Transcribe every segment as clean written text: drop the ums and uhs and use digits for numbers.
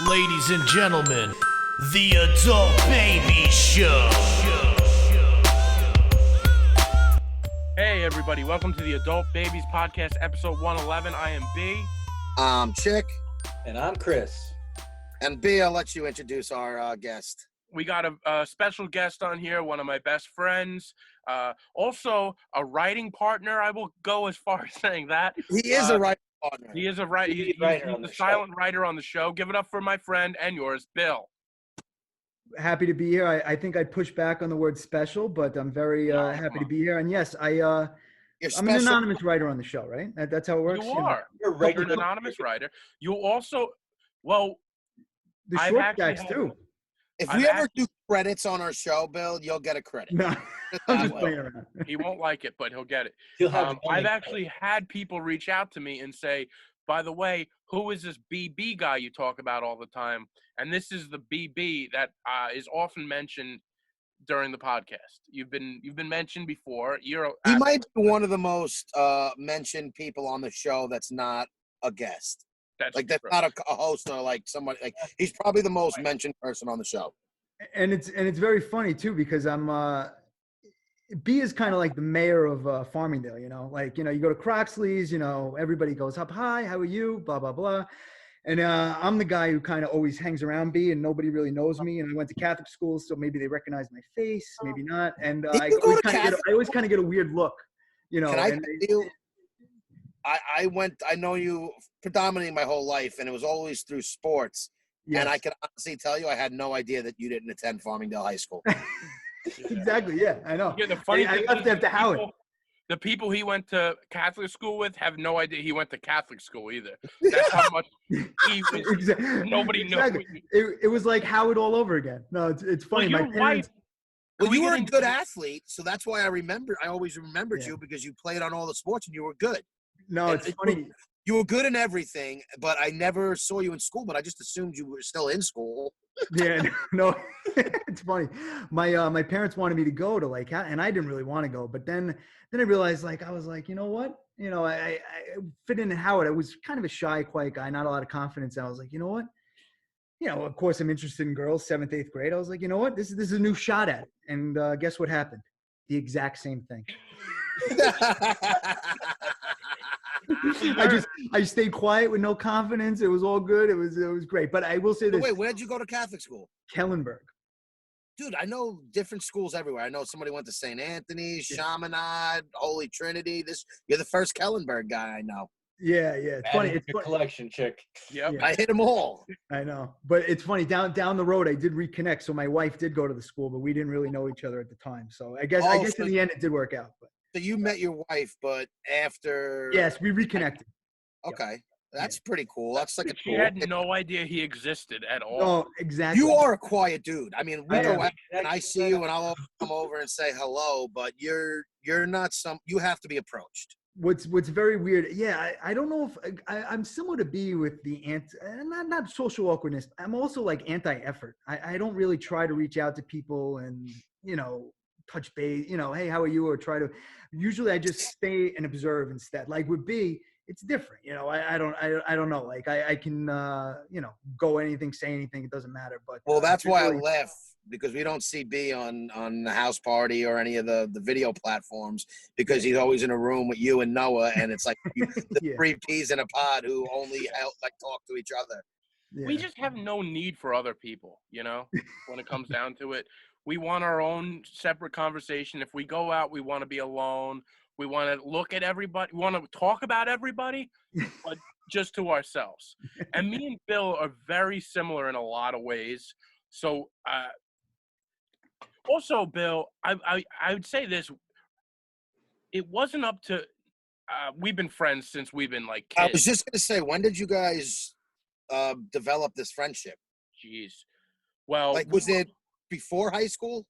Ladies and gentlemen, the Adult Baby Show. Hey everybody, welcome to the Adult Babies Podcast, episode 111. I am B. Chick. And I'm Chris. And B, I'll let you introduce our guest. We got a special guest on here, one of my best friends, also a writing partner. I will go as far as saying that. He is a writing partner. He is a writer. He's the silent writer on the show. Give it up for my friend and yours, Bill. Happy to be here. I think I'd push back on the word special, but I'm very happy to be here. And yes, I'm an anonymous writer on the show, right? That's how it works. You are. You're an anonymous writer. You also, well, the short stacks too. If we ever do credits on our show, Bill, you'll get a credit. No, I'm just playing around. He won't like it, but he'll get it. I've actually had people reach out to me and say, by the way, who is this BB guy you talk about all the time? And this is the BB that is often mentioned during the podcast. You've been mentioned before. He might be one of the most mentioned people on the show that's not a guest. That's not a host or like somebody. Like he's probably the most mentioned person on the show. And it's very funny too because B is kind of like the mayor of Farmingdale, you know, like, you know, you go to Croxley's, you know, everybody goes up, hi, how are you? Blah, blah, blah. And I'm the guy who kind of always hangs around B and nobody really knows me. And I went to Catholic school, so maybe they recognize my face, maybe not. And I always kind of get a weird look, you know. Can I tell you, I know you predominantly my whole life, and it was always through sports. Yes. And I can honestly tell you, I had no idea that you didn't attend Farmingdale High School. Exactly. Yeah, I know. Yeah, the funny thing I left after Howard. The people he went to Catholic school with have no idea he went to Catholic school either. That's how much he was. Nobody knew. It was like Howard all over again. No, it's funny. Well, my parents. Well, you were a good athlete, so that's why I always remembered you because you played on all the sports and you were good. No, it's funny. You were good in everything, but I never saw you in school. But I just assumed you were still in school. Yeah, no, it's funny. My parents wanted me to go to like, and I didn't really want to go. But then I realized, like, I was like, you know what? You know, I fit in at Howard. I was kind of a shy, quiet guy, not a lot of confidence. And I was like, you know what? You know, of course, I'm interested in girls, 7th, 8th grade. I was like, you know what? This is a new shot at it. And guess what happened? The exact same thing. I stayed quiet with no confidence. It was all good. It was great. But I will say this. Wait, where'd you go to Catholic school? Kellenberg. Dude, I know different schools everywhere. I know somebody went to St. Anthony's, Chaminade, Holy Trinity. You're the first Kellenberg guy I know. Yeah. It's funny. It's your collection, Chick. Yep. Yeah. I hit them all. I know. But it's funny. Down the road, I did reconnect. So my wife did go to the school, but we didn't really know each other at the time. So I guess in the end, it did work out. But. So you met your wife, but after... Yes, we reconnected. Okay. That's pretty cool. That's like She had no idea he existed at all. Oh, exactly. You are a quiet dude. I mean, we go out and I see you and I'll come over and say hello, but you're not you have to be approached. What's very weird, I don't know if I'm similar to B with the not social awkwardness. I'm also like anti-effort. I don't really try to reach out to people and, you know, touch base, you know, hey, how are you? Or usually I just stay and observe instead. Like with B, it's different. You know, I don't know. Like I can, you know, go anything, say anything. It doesn't matter. But well, that's why I laugh because we don't see B on the house party or any of the video platforms because he's always in a room with you and Noah. And it's like the three peas in a pod who only talk to each other. Yeah. We just have no need for other people, you know, when it comes down to it. We want our own separate conversation. If we go out, we want to be alone. We want to look at everybody. We want to talk about everybody, but just to ourselves. And me and Bill are very similar in a lot of ways. So, also, Bill, I would say this. It wasn't up to we've been friends since we've been like kids. I was just going to say, when did you guys develop this friendship? Jeez. Well, like, was it before high school?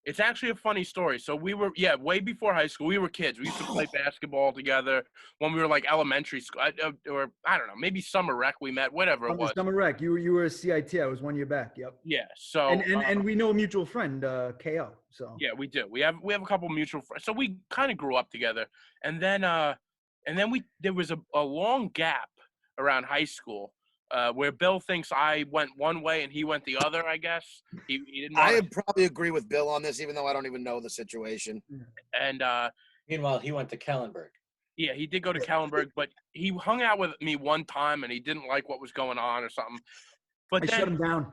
It's actually a funny story. So we were, way before high school. We were kids. We used to play basketball together when we were like elementary school, or I don't know, maybe summer rec. We met, whatever it was. Summer rec. You were a CIT. I was 1 year back. Yep. Yeah. So and we know a mutual friend, KO. So yeah, we do. We have a couple mutual friends. So we kind of grew up together, and then there was a long gap around high school. where Bill thinks I went one way and he went the other. I guess he didn't. I Want would probably agree with Bill on this, even though I don't even know the situation. and Meanwhile, he went to Kellenberg. yeah, he did go to Kellenberg, but he hung out with me one time and he didn't like what was going on or something. But I then, shut him down.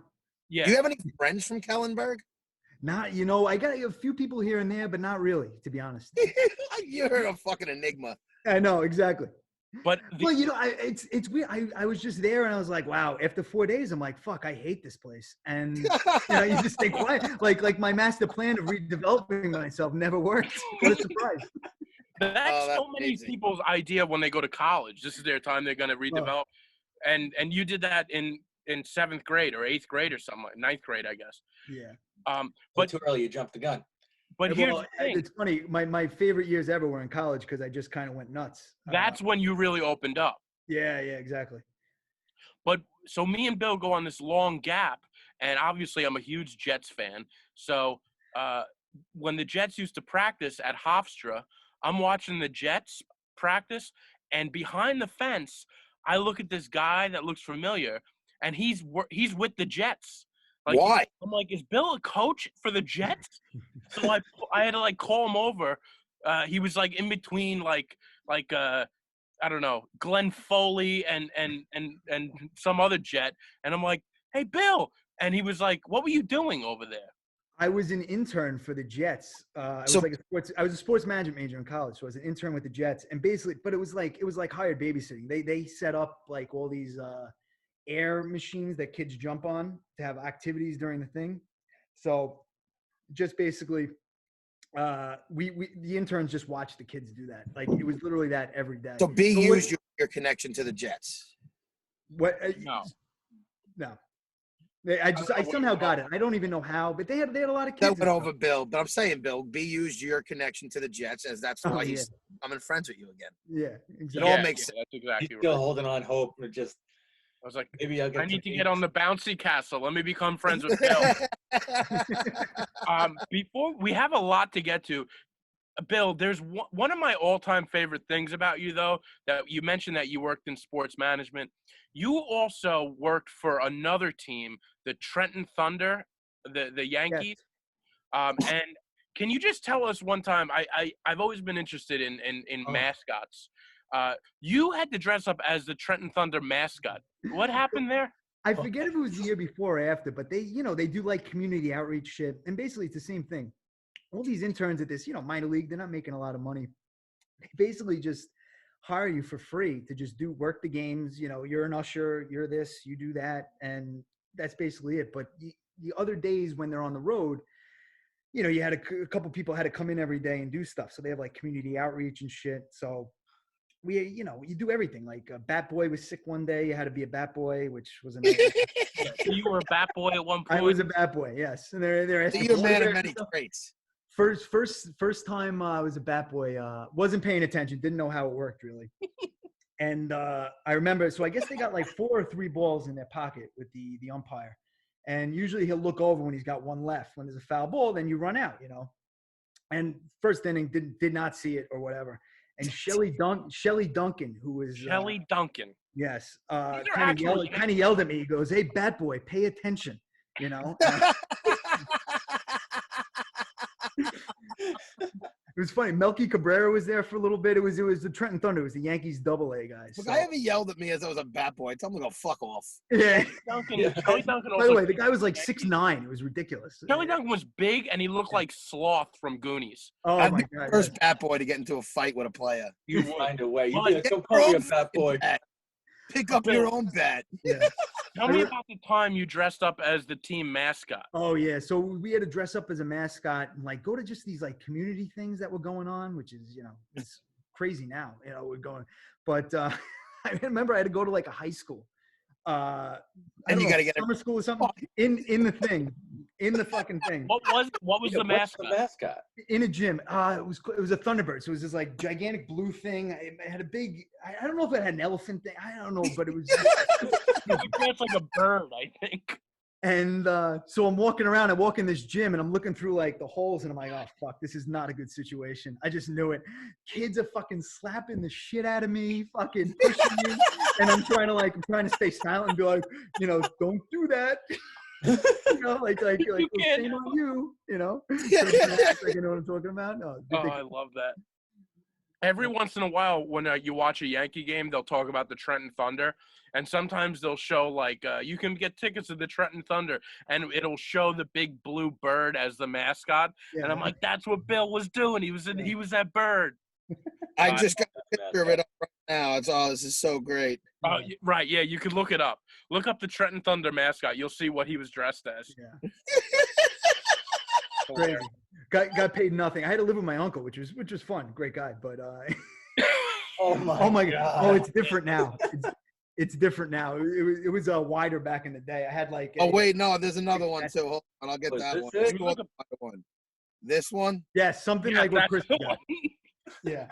yeah, Do you have any friends from Kellenberg? Not, I got a few people here and there, but not really, to be honest. You're a fucking enigma. I know, exactly. but Well, it's weird. I was just there and I was like, wow. After 4 days, I'm like, fuck, I hate this place. And you just stay quiet. Like my master plan of redeveloping myself never worked. What a surprise. that's that's so many amazing. people's idea when they go to college. This is their time. They're going to redevelop, and you did that in 7th grade or 8th grade or something, 9th grade, I guess. Yeah. But But too early, you jumped the gun. but here's Well, the thing. it's funny. My favorite years ever were in college because I just kind of went nuts. That's when you really opened up. Yeah, exactly. But so me and Bill go on this long gap, and obviously I'm a huge Jets fan. So when the Jets used to practice at Hofstra, I'm watching the Jets practice, and behind the fence, I look at this guy that looks familiar, and he's with the Jets. Like, Why? I'm like, is Bill a coach for the Jets? So I had to like call him over. He was like in between like I don't know, Glenn Foley and some other Jet, and I'm like, hey Bill, and he was like, what were you doing over there? I was an intern for the Jets. I was So- I was a sports management major in college, so I was an intern with the Jets. And basically, but it was like hired babysitting. They set up like all these air machines that kids jump on to have activities during the thing. So just basically, we the interns just watched the kids do that. Like it was literally that every day. So B But what- used your connection to the Jets. What? No. No. I somehow got it. I don't even know how, but they had a lot of kids. That went over Bill, but I'm saying, Bill, B used your connection to the Jets, as that's Oh, why yeah. he's becoming friends with you again. Yeah, It exactly. all makes sense. That's He's exactly still right. holding on hope. And just I was like, maybe I'll get. I need to some get on the bouncy castle. Let me become friends with Bill. Before we have a lot to get to, Bill, there's one of my all-time favorite things about you, though, that you mentioned that you worked in sports management. You also worked for another team, the Trenton Thunder, the Yankees. And can you just tell us one time? I've always been interested in mascots. You had to dress up as the Trenton Thunder mascot. What happened there? I forget if it was the year before or after, but they do like community outreach shit. And basically it's the same thing. All these interns at this, minor league, they're not making a lot of money. They basically just hire you for free to just work the games. You're an usher, you're this, you do that. And that's basically it. But the other days when they're on the road, you had a couple people had to come in every day and do stuff. So they have like community outreach and shit. So you do everything. Like a bat boy was sick one day. You had to be a bat boy, which was a nightmare. You were a bat boy at one point. I was a bat boy, yes. And they're So asking you're a for man of autographs many and stuff. traits. First time I was a bat boy, wasn't paying attention, didn't know how it worked really. And I remember, so I guess they got like 4 or 3 balls in their pocket with the umpire. And usually he'll look over when he's got one left. When there's a foul ball, then you run out, And first inning did not see it or whatever. And Shelly Duncan, who was Shelly Duncan. yes, These are kind actual of yelled at me. He goes, "Hey, bat boy, pay attention," It was funny. Melky Cabrera was there for a little bit. It was the Trenton Thunder. It was the Yankees AA guys. If So. a guy ever yelled at me as I was a bat boy, tell him to go fuck off. Yeah. Shelly Duncan By the way, also. the guy was like 6'9". It was ridiculous. Shelly Duncan was big, and he looked like Sloth from Goonies. Oh I'd my be god. the first bat boy to get into a fight with a player. You find a way. You Well, did. Get Don't your call me a own fat fucking boy. bat. Pick up your own bat. Yeah. Tell me about the time you dressed up as the team mascot. Oh yeah. So we had to dress up as a mascot and like go to just these like community things that were going on, which is it's crazy now. We're going, but I remember I had to go to like a high school. And you got to get summer school or something in the thing, in the fucking thing. What was the What's mascot? the mascot? In a gym. It was a Thunderbird. So it was this like gigantic blue thing. It had a big. I don't know if it had an elephant thing. I don't know, but it was. That's like a bird, I think. And so I'm walking around. I walk in this gym, and I'm looking through like the holes, and I'm like, "Oh fuck, this is not a good situation." I just knew it. Kids are fucking slapping the shit out of me, fucking pushing me, and I'm trying to stay silent and be like, don't do that. Like well, can't. shame on you. Trying to act like you know what I'm talking about. No, Oh, I love that. Every once in a while, when you watch a Yankee game, they'll talk about the Trenton Thunder, and sometimes they'll show like you can get tickets to the Trenton Thunder, and it'll show the big blue bird as the mascot, and I'm like, that's what Bill was doing. He was that bird. I just got a picture of it up right now. It's all. This is so great. Oh, right, yeah, you can look it up. Look up the Trenton Thunder mascot. You'll see what he was dressed as. Yeah. Crazy. Got paid nothing. I had to live with my uncle, which was fun. Great guy, but Oh my God. Oh, it's different now. It's different now. It was wider back in the day. I had like. Oh wait, no, there's another one too. Hold on, I'll get Was that this one. it? Let's go with the other one. This one. Yeah, something Yeah, like what that's Chris the got. one. Yeah.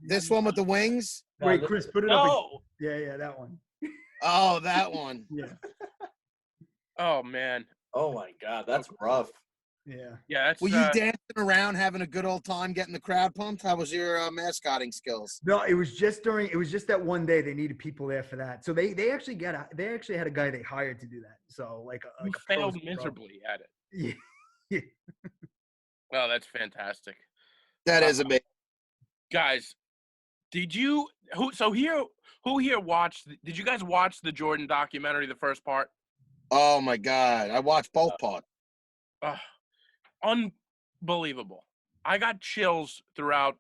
This one with the wings. No, Wait, this- Chris, put it up. No. Yeah, that one. Oh, that one. Yeah, Oh man. Oh my God, that's rough. yeah. Yeah, that's. Were you dancing around, having a good old time, getting the crowd pumped? How was your mascotting skills? No, it was just that one day they needed people there for that. So they actually had a guy they hired to do that. So like You a pro failed pro. miserably at it. Yeah. Oh, that's fantastic. That is amazing. Guys, did you who here watched? Did you guys watch the Jordan documentary, the first part? Oh my God, I watched both parts. Unbelievable. I got chills throughout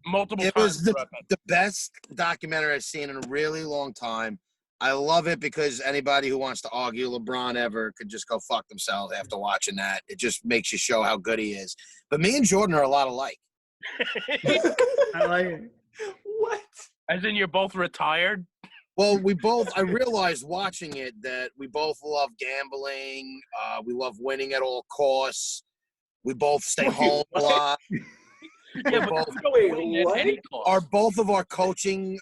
multiple It times. was the best documentary I've seen in a really long time. I love it because anybody who wants to argue LeBron ever could just go fuck themselves after watching that. It just makes you show how good he is. But me and Jordan are a lot alike. I like it. What? As in, you're both retired. Well, I realized watching it that we both love gambling. We love winning at all costs. We both stay home a lot. Yeah, both- you don't Wait, win at what? any cost. Are both of our coaching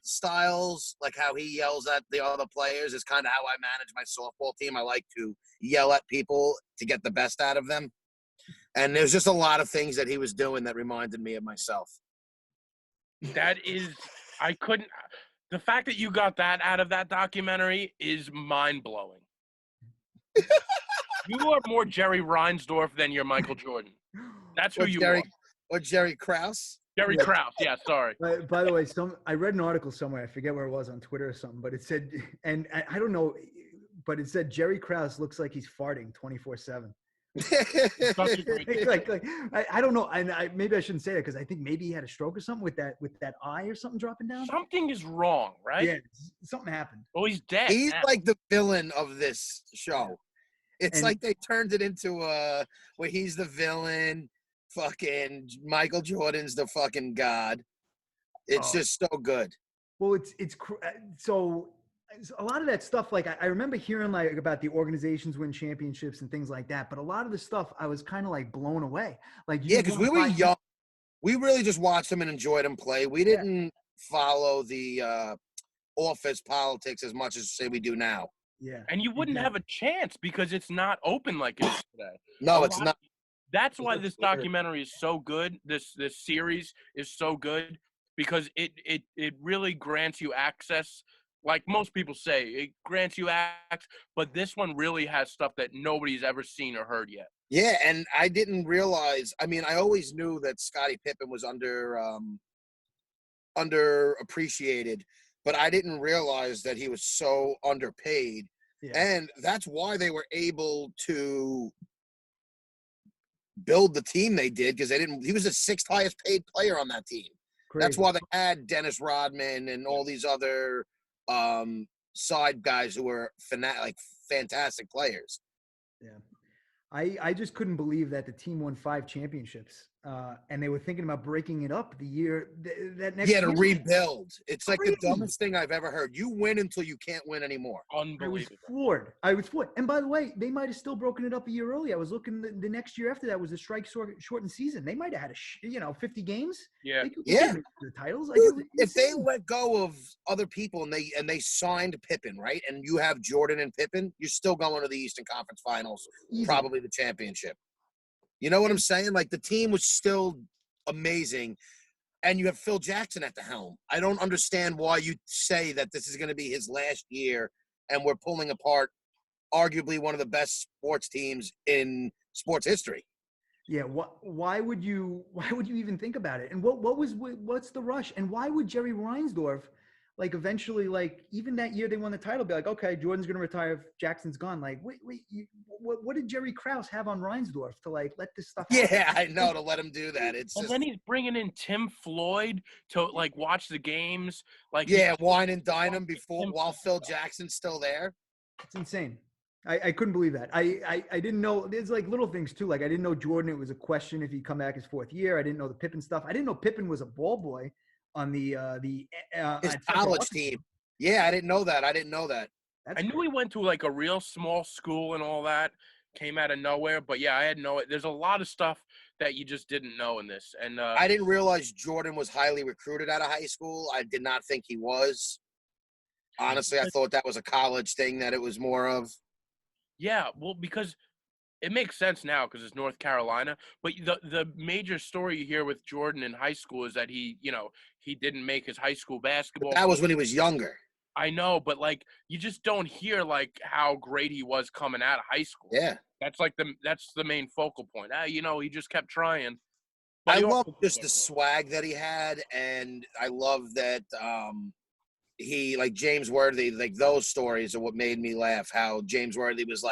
styles, like how he yells at the other players, is kind of how I manage my softball team. I like to yell at people to get the best out of them. And there's just a lot of things that he was doing that reminded me of myself. That is, I couldn't. The fact that you got that out of that documentary is mind blowing. You are more Jerry Reinsdorf than you're Michael Jordan. That's who you are. Or Jerry Krause. Jerry Krause. Yeah, sorry. By the way, I read an article somewhere. I forget where it was on Twitter or something, but it said, and I don't know, but it said Jerry Krause looks like he's farting 24/7. Such a great like I don't know, and maybe I shouldn't say that because I think maybe he had a stroke or something with that eye or something dropping down. Something is wrong, right? Yeah, something happened. Well, he's dead. He's now. like the villain of this show. It's And- like they turned it into where he's the villain, fucking Michael Jordan's the fucking god. It's Oh. just so good. Well, so a lot of that stuff, like I remember hearing like about the organizations win championships and things like that, but a lot of the stuff I was kind of like blown away. Like Yeah, because we were watch- young. We really just watched him and enjoyed him play. We didn't follow the office politics as much as say we do now. Yeah, And you wouldn't have a chance because it's not open like it is today. No, A it's lot- not. That's why That's this weird. documentary is so good. This series is so good because it really grants you access. Like most people say, it grants you access, but this one really has stuff that nobody's ever seen or heard yet. Yeah, and I didn't realize. I mean, I always knew that Scottie Pippen was underappreciated, but I didn't realize that he was so underpaid. yeah. And that's why they were able to build the team they did, because he was the sixth highest paid player on that team. That's Crazy. why they had Dennis Rodman and all these other side guys who were fantastic players. Yeah. I just couldn't believe that the team won 5 championships. and they were thinking about breaking it up that next Yeah, to year. rebuild. It's like the Crazy. dumbest thing I've ever heard. You win until you can't win anymore. I was Unbelievable. floored. And by the way, they might have still broken it up a year early. I was looking the next year after that was a strike shortened season. They might have had 50 games. Yeah. They could Yeah. get the titles. Dude, if they let go of other people and they signed Pippen, right, and you have Jordan and Pippen, you're still going to the Eastern Conference Finals, Easy. probably the championship. You know what I'm saying? Like the team was still amazing, and you have Phil Jackson at the helm. I don't understand why you say that this is going to be his last year, and we're pulling apart arguably one of the best sports teams in sports history. Yeah, why would you even think about it? And what's the rush? And why would Jerry Reinsdorf eventually even that year they won the title be like, okay, Jordan's going to retire if Jackson's gone? What did Jerry Krause have on Reinsdorf to let this stuff happen? Yeah, I know, to let him do that. It's And just, then he's bringing in Tim Floyd to watch the games. wine and dine him while Phil Jackson's still there. It's insane. I couldn't believe that. I didn't know. There's little things too. I didn't know Jordan. It was a question if he'd come back his 4th year. I didn't know the Pippen stuff. I didn't know Pippen was a ball boy on the His at college Arkansas. team. Yeah, I didn't know that. I knew he went to a real small school and all that. Came out of nowhere, but yeah, I had there's a lot of stuff that you just didn't know in this. And I didn't realize Jordan was highly recruited out of high school. I did not think he was. Honestly, I thought that was a college thing that it was more of. yeah, well, because it makes sense now because it's North Carolina. But the major story you hear with Jordan in high school is that he didn't make his high school basketball. But that was when he was younger. I know, but you just don't hear how great he was coming out of high school. Yeah. That's the main focal point. He just kept trying. I love just the swag that he had, and I love that he, James Worthy, those stories are what made me laugh. How James Worthy was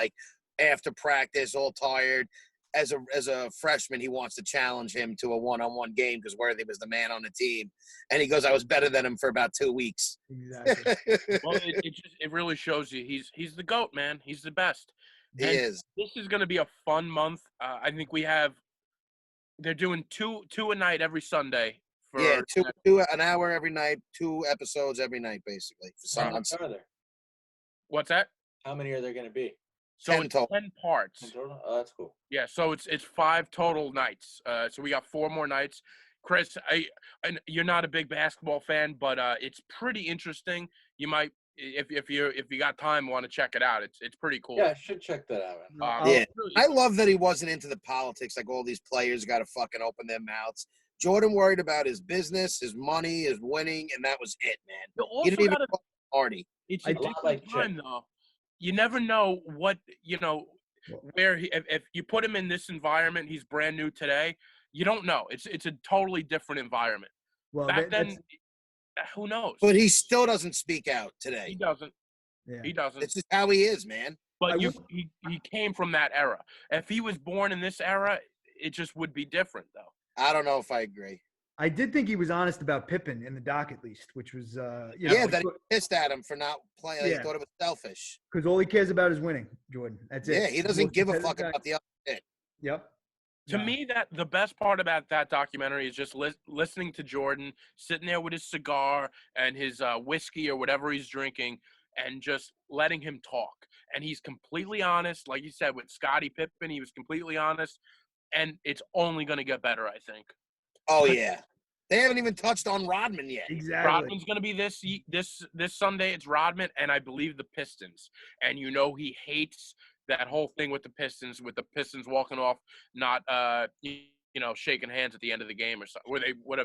after practice, all tired. As a freshman, he wants to challenge him to a one-on-one game because Worthy was the man on the team, and he goes, "I was better than him for about 2 weeks." Exactly. Well, it really shows you he's the GOAT, man. He's the best. He is. This is going to be a fun month. I think they're doing two a night every Sunday. Two an hour every night, 2 episodes every night, basically. For How many are there? What's that? How many are there going to be? So 10 it's total. 10 parts. 10 total? Oh, that's cool. Yeah, so it's 5 total nights. So we got 4 more nights. Chris, and you're not a big basketball fan, but it's pretty interesting. You might, if you got time, want to check it out. It's pretty cool. Yeah, I should check that out. Yeah. I love that he wasn't into the politics all these players got to fucking open their mouths. Jordan worried about his business, his money, his winning, and that was it, man. You He also didn't even gotta, party. it's I a do different like time, Chet. though. You never know what, where if you put him in this environment, he's brand new today. You don't know. It's a totally different environment. Well, Back then, who knows? But he still doesn't speak out He today. doesn't. yeah. He doesn't. It's just how he is, man. But I he came from that era. If he was born in this era, it just would be different, though. I don't know if I agree. I did think he was honest about Pippen in the doc, at least, which was, That he pissed at him for not playing. He Yeah. thought it was selfish. because all he cares about is winning, Jordan. That's it. Yeah, he doesn't give a fuck about the other shit. Yep. To No. me, that the best part about that documentary is just listening to Jordan sitting there with his cigar and his whiskey or whatever he's drinking, and just letting him talk. And he's completely honest, like you said with Scottie Pippen. He was completely honest, and it's only going to get better, I think. Oh yeah, they haven't even touched on Rodman yet. Exactly. Rodman's going to be this Sunday. It's Rodman, and I believe the Pistons. And he hates that whole thing with the Pistons walking off, not shaking hands at the end of the game or something,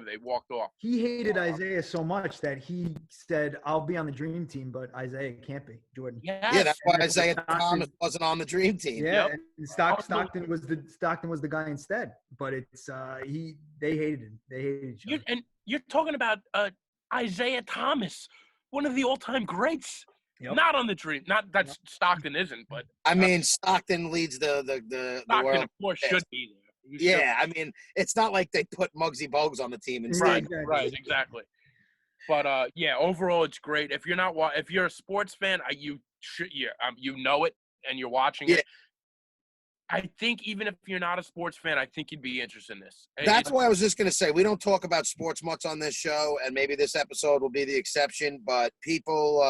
they walked off. He hated Isaiah so much that he said, "I'll be on the dream team, but Isaiah can't be." Jordan. Yeah, that's why And then Isaiah Stockton- Thomas wasn't on the dream team. Yeah, Yep. and Stockton was the guy instead. But it's they hated him. They hated each other. You're talking about Isaiah Thomas, one of the all-time greats. Yep. Not on the dream. Not that Stockton isn't, but I mean, Stockton leads the Stockton, world. of course, should be there. He should. Yeah, I mean, it's not like they put Muggsy Bogues on the team instead. Right, Right, exactly. right, exactly. But overall, it's great. If you're a sports fan, you know it and you're watching Yeah. it. I think even if you're not a sports fan, I think you'd be interested in this. That's why I was just going to say, we don't talk about sports much on this show, and maybe this episode will be the exception, but people,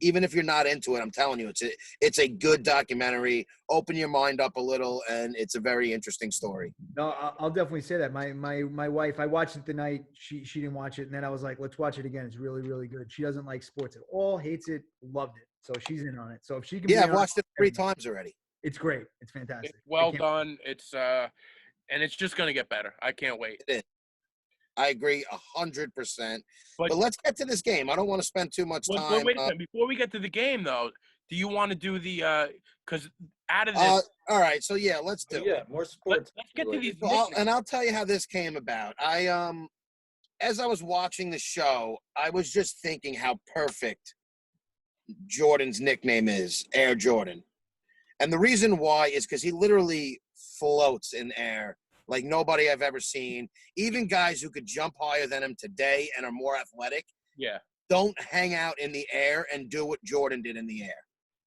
even if you're not into it, I'm telling you, it's a good documentary. Open your mind up a little, and it's a very interesting story. No, I'll definitely say that. My wife, I watched it the night she didn't watch it, and then I was like, let's watch it again. It's really, really good. She doesn't like sports at all, hates it, loved it. So she's in on it. So if she can, Yeah, be I've on watched it 3 times already. It's great. It's fantastic. It's well done. It's and it's just gonna get better. I can't wait. I agree 100%. But let's get to this game. I don't want to spend too much time. But wait a second. Before we get to the game, though, do you want to do the because out of this? All right. So yeah, let's do it. More sports. Let's get to these. And I'll tell you how this came about. As I was watching the show, I was just thinking how perfect Jordan's nickname is, Air Jordan. And the reason why is because he literally floats in air like nobody I've ever seen. Even guys who could jump higher than him today and are more athletic, don't hang out in the air and do what Jordan did in the air.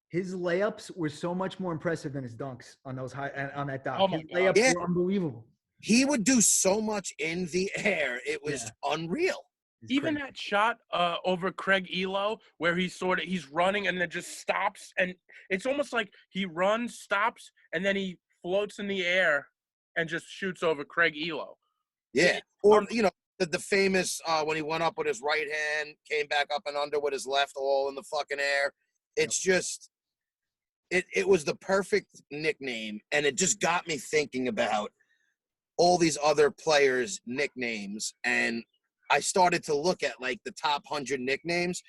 His layups were so much more impressive than his dunks on that dock. Oh His layups were unbelievable. He would do so much in the air. It was unreal. Even that shot over Craig Elo where he's running and then just stops, and it's almost like he runs, stops, and then he floats in the air and just shoots over Craig Elo. Yeah. Or, the famous when he went up with his right hand, came back up and under with his left, all in the fucking air. It's just it was the perfect nickname, and it just got me thinking about all these other players' nicknames, and I started to look at like the top 100 nicknames,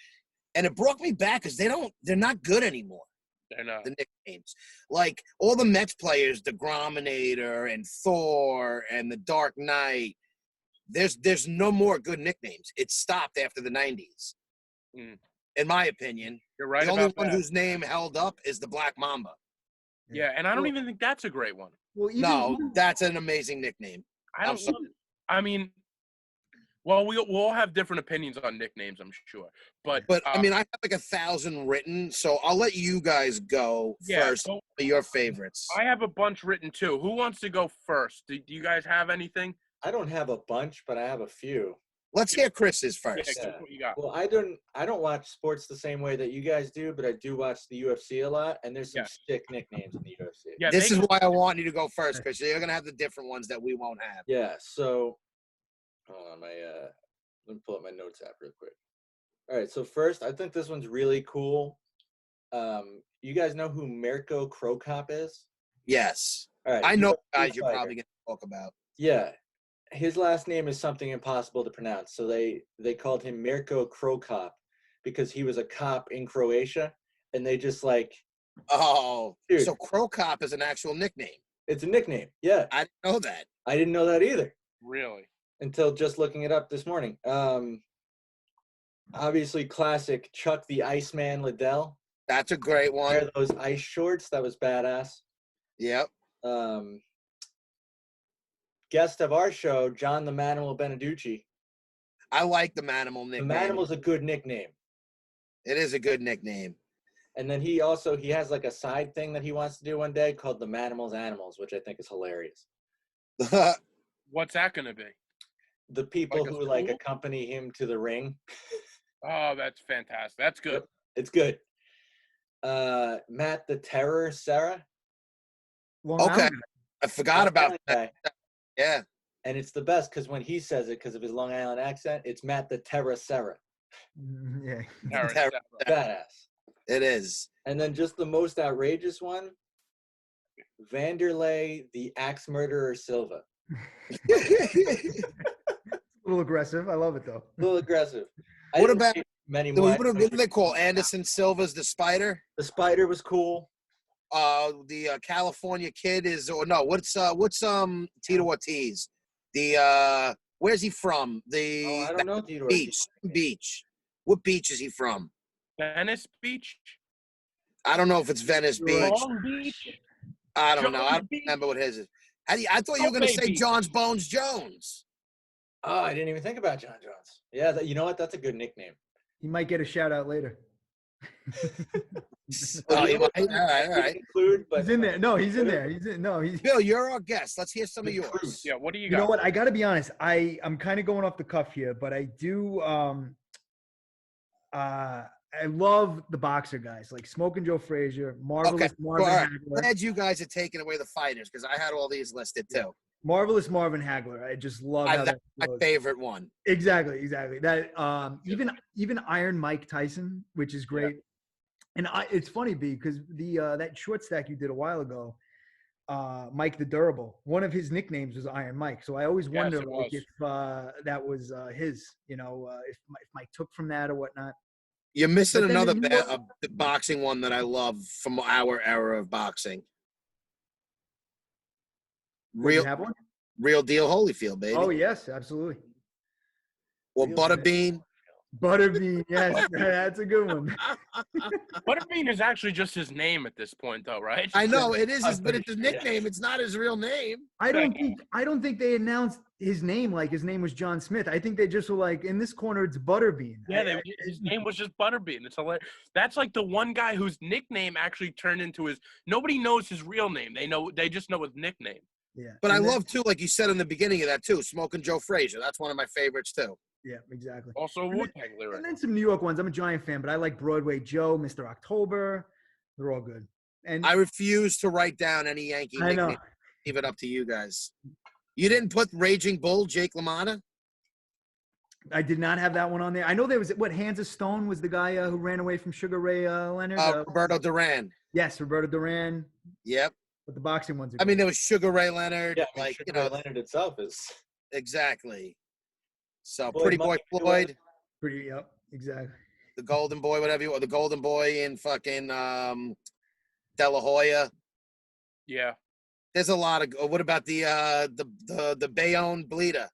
and it brought me back because they're not good anymore. They're not. The nicknames. Like all the Mets players, the Grominator and Thor and the Dark Knight, there's no more good nicknames. It stopped after the 90s. In my opinion. You're right. The only about one that. whose name held up is the Black Mamba. Yeah, and I don't even think that's a great one. Well, No, that's an amazing nickname. I don't. I mean, well, we'll all have different opinions on nicknames, I'm sure. But I mean, I have like 1,000 written, so I'll let you guys go first. So For your favorites. I have a bunch written too. Who wants to go first? Do you guys have anything? I don't have a bunch, but I have a few. Let's hear Chris's first. Yeah, what you got? Well, I don't watch sports the same way that you guys do, but I do watch the UFC a lot, and there's some sick nicknames in the UFC. Yeah, This is why I want you to go first, Chris. You're gonna have the different ones that we won't have. Yeah. So, hold on, let me pull up my notes app real quick. All right. So first, I think this one's really cool. You guys know who Mirko Cro Cop is? Yes. All right. I know UFC guys you're fighter. probably gonna talk about. Yeah. His last name is something impossible to pronounce, so they called him Mirko Cro Cop because he was a cop in Croatia, and they just like. Oh, Dude. So Cro Cop is an actual nickname. It's a nickname. Yeah. I didn't know that. I didn't know that either Really? until just looking it up this morning. Obviously, classic Chuck the Iceman Liddell. That's a great one. Wear those ice shorts. That was badass. Yep. Guest of our show, John the Manimal Beneducci. I like the Manimal The nickname. Manimal's a good nickname. It is a good nickname. And then he has like a side thing that he wants to do one day called the Manimal's Animals, which I think is hilarious. What's that going to be? The people Like a who like school? accompany him to the ring. Oh, that's fantastic. That's good. It's good. Matt the Terror Sarah. Long Okay. Island. I forgot about Long that. Island guy. Yeah. And it's the best because when he says it, because of his Long Island accent, it's Matt the Terror Sarah. Yeah. Terror, Terror. Badass. It is. And then just the most outrageous one, Vanderlei the Axe Murderer Silva. A little aggressive. I love it though. A little aggressive. I What didn't about- see many What more? do they call Anderson Silva's the Spider? The Spider was cool. The California Kid is, or no? What's Tito Ortiz? The where's he from? The Oh, I don't know. Tito beach. Ortiz. Beach. What beach is he from? Venice Beach? I don't know if it's Venice Beach. Long Beach? I don't know. I Jones don't Beach? remember what his is. I thought you were going to South say Beach. John's Bones Jones. Oh, I didn't even think about John Jones. Yeah, you know what? That's a good nickname. He might get a shout out later. Oh, you you know might- all right, all right. Include, but He's in there. No, he's in there. He's in. No, he's. Bill, you're our guest. Let's hear some of The yours. truth. Yeah, what do you You got? know what? I got to be honest. I'm kind of going off the cuff here, but I do. I love the boxer guys like Smoking Joe Frazier, Marvelous Marvin All right. Hagler, Glad you guys are taking away the fighters because I had all these listed too. Marvelous Marvin Hagler. I just love how That's that my goes. favorite one. Exactly. That even Iron Mike Tyson, which is great. And it's funny because the that short stack you did a while ago, Mike the Durable, one of his nicknames was Iron Mike. So I always Yes, wonder it like, was. if that was his, if Mike took from that or whatnot. You're missing But then another you know- boxing one that I love from our era of boxing. What, you Real, have one? real deal Holyfield, baby. Oh yes, absolutely. Or Real Butterbean. Butterbean, yes, that's a good one. Butterbean is actually just his name at this point, though, right? I know it is, I'm but it's pretty his sure, nickname. It's not his real name. I don't think they announced his name like his name was John Smith. I think they just were like, in this corner it's Butterbean. Yeah, his name was just Butterbean. It's hilarious. That's like the one guy whose nickname actually turned into his. Nobody knows his real name. They just know his nickname. Yeah. But I And then- love too, like you said in the beginning of that too, Smoking Joe Frazier. That's one of my favorites too. Yeah, exactly. Also, then- Wu-Tang lyric. And then some New York ones. I'm a giant fan, but I like Broadway Joe, Mr. October. They're all good. And I refuse to write down any Yankee I nickname. know. Leave it up to you guys. You didn't put Raging Bull, Jake LaMotta? I did not have that one on there. I know there was Hands of Stone was the guy who ran away from Sugar Ray Leonard. Roberto Duran. Yes, Roberto Duran. Yep. But the boxing ones are I mean, good. there was Sugar Ray Leonard. Yeah, I mean, like, Sugar you know, Ray Leonard itself is exactly. So, Floyd Pretty Boy Money, Floyd, Pretty, yep, exactly. the Golden Boy, whatever you want, the Golden Boy in fucking De La Hoya. Yeah. There's a lot of. What about the Bayonne Bleeder?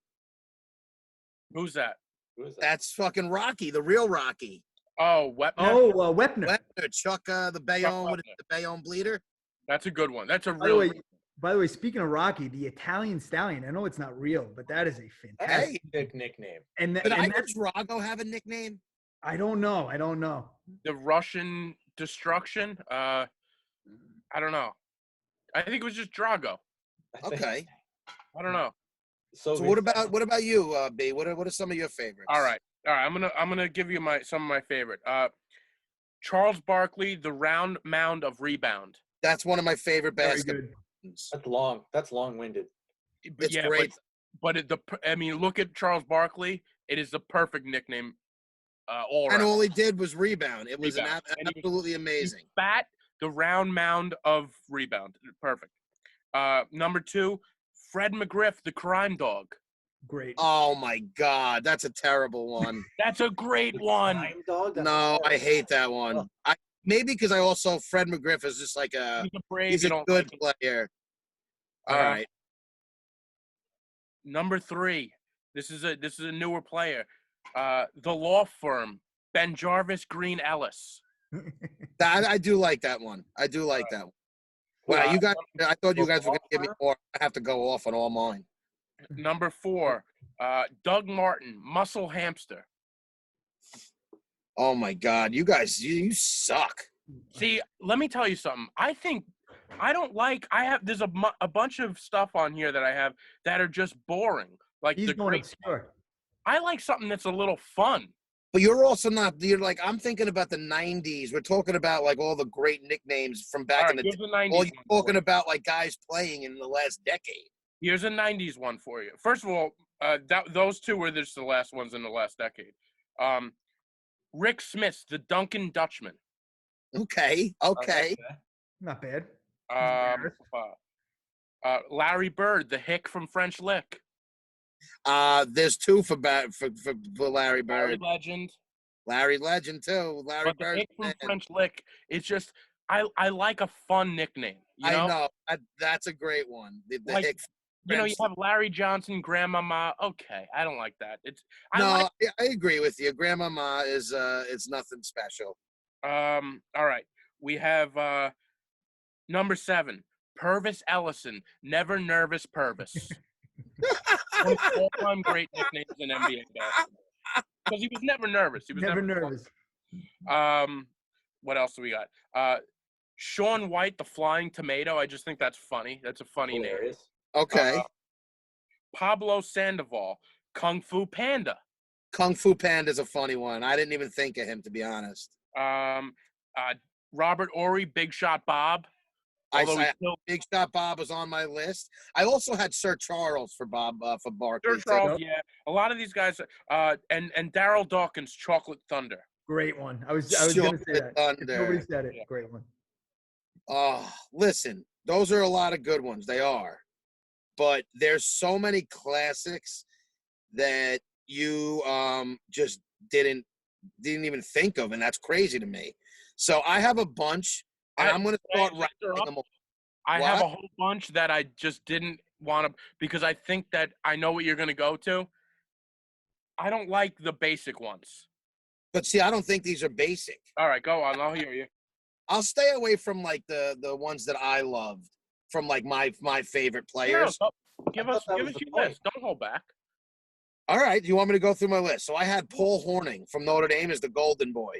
Who's that? who is that? That's fucking Rocky, the real Rocky. Oh, Wepner. Oh, Wepner. Webster, Chucka, the Bayonne, what is Webner. it, the Bayonne Bleeder? That's a good one. That's a By the real. way, By the way, speaking of Rocky, the Italian Stallion. I know it's not real, but that is a fantastic. Hey, Big nickname. And, did and that's, Drago have a nickname? I don't know. I don't know. The Russian destruction. I don't know. I think it was just Drago. I think. Okay. I don't know. So Soviet what about you, B? What are some of your favorites? All right. I'm gonna give you some of my favorite. Charles Barkley, the round mound of rebound. That's one of my favorite Very basketball. good. That's long. That's long-winded. It's great. But I mean, look at Charles Barkley. It is the perfect nickname. All And around. all he did was rebound. It was Rebound. And he was- absolutely amazing. Fat, the round mound of rebound. Perfect. Number 2, Fred McGriff, the crime dog. Great. Oh my God, that's a terrible one. That's a great one. Crime Dog? That's No, I horrible. hate that one. Maybe because I also Fred McGriff is just like He's a brave. he's you a don't good like it. player. All Uh, right. Number 3. This is a newer player. The law firm, Ben Jarvis Green Ellis. I do like that one. I do like that one. Wow, Uh, you guys! I thought you Local guys were going to give me offer? more. I have to go off on all mine. Number 4, Doug Martin, Muscle Hamster. Oh my God, you guys, you suck. See, let me tell you something. I have there's a bunch of stuff on here that I have that are just boring. Like He's the going great. obscure. I like something that's a little fun. But you're also not. You're like I'm thinking about the '90s. We're talking about like all the great nicknames from back All in right, the. here's a 90s All one you're for talking you. about like guys playing in the last decade. Here's a 90s one for you. First of all, those two were just the last ones in the last decade. Rick Smith, the Duncan Dutchman. Okay. Okay. Not bad. Um, Larry Bird, the Hick from French Lick. There's two for Larry Larry Bird. Legend. Larry Legend too. Larry But the Bird. Hick from French Lick, it's just, I like a fun nickname. You know? I know. That's a great one. The Like, Hick. You know, you French- have Larry Johnson, Grandmama. Okay, I don't like that. No, I agree with you. Grandmama is it's nothing special. All right. We have number 7, Purvis Ellison, Never Nervous Purvis. One of the all-time great nicknames in NBA basketball. Because he was never nervous. He was Never nervous. What else do we got? Sean White, the Flying Tomato. I just think that's funny. That's a funny name. Hilarious. Okay. Pablo Sandoval, Kung Fu Panda. Kung Fu Panda's a funny one. I didn't even think of him, to be honest. Robert Ory, Big Shot Bob. Although Big Shot Bob was on my list. I also had Sir Charles for Barkley. Sir Charles, yeah. A lot of these guys, and Daryl Dawkins, Chocolate Thunder. Great one. I was going to say that. If nobody said it. Yeah. Great one. Listen, those are a lot of good ones. They are. But there's so many classics that you just didn't even think of, and that's crazy to me. So I have a bunch, and I'm going to start writing them. I have a whole bunch that I just didn't want to, because I think that I know what you're going to go to. I don't like the basic ones. But see, I don't think these are basic. All right, go on. I'll hear you. I'll stay away from like the ones that I loved from like my favorite players. Give us your list. Don't hold back. All right, you want me to go through my list? So I had Paul Hornung from Notre Dame as the Golden Boy.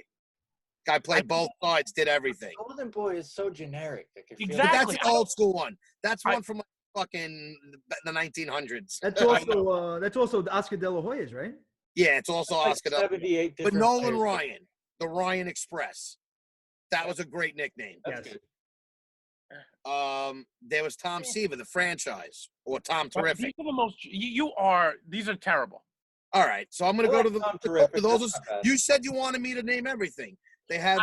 Guy played both sides, did everything. Golden Boy is so generic. Exactly. But that's the old school one. That's one from like fucking the 1900s. That's also Oscar De La Hoya's, right? Yeah, it's also Oscar De La Hoya. 78 But different Nolan players. Ryan, the Ryan Express. That was a great nickname. That's Yes. good. There was Tom Seaver, the franchise, or Tom But Terrific. these are the most. These are terrible. All right, so I'm going to go to the. Tom Terrific. Those That's are, not bad. you said you wanted me to name everything. They had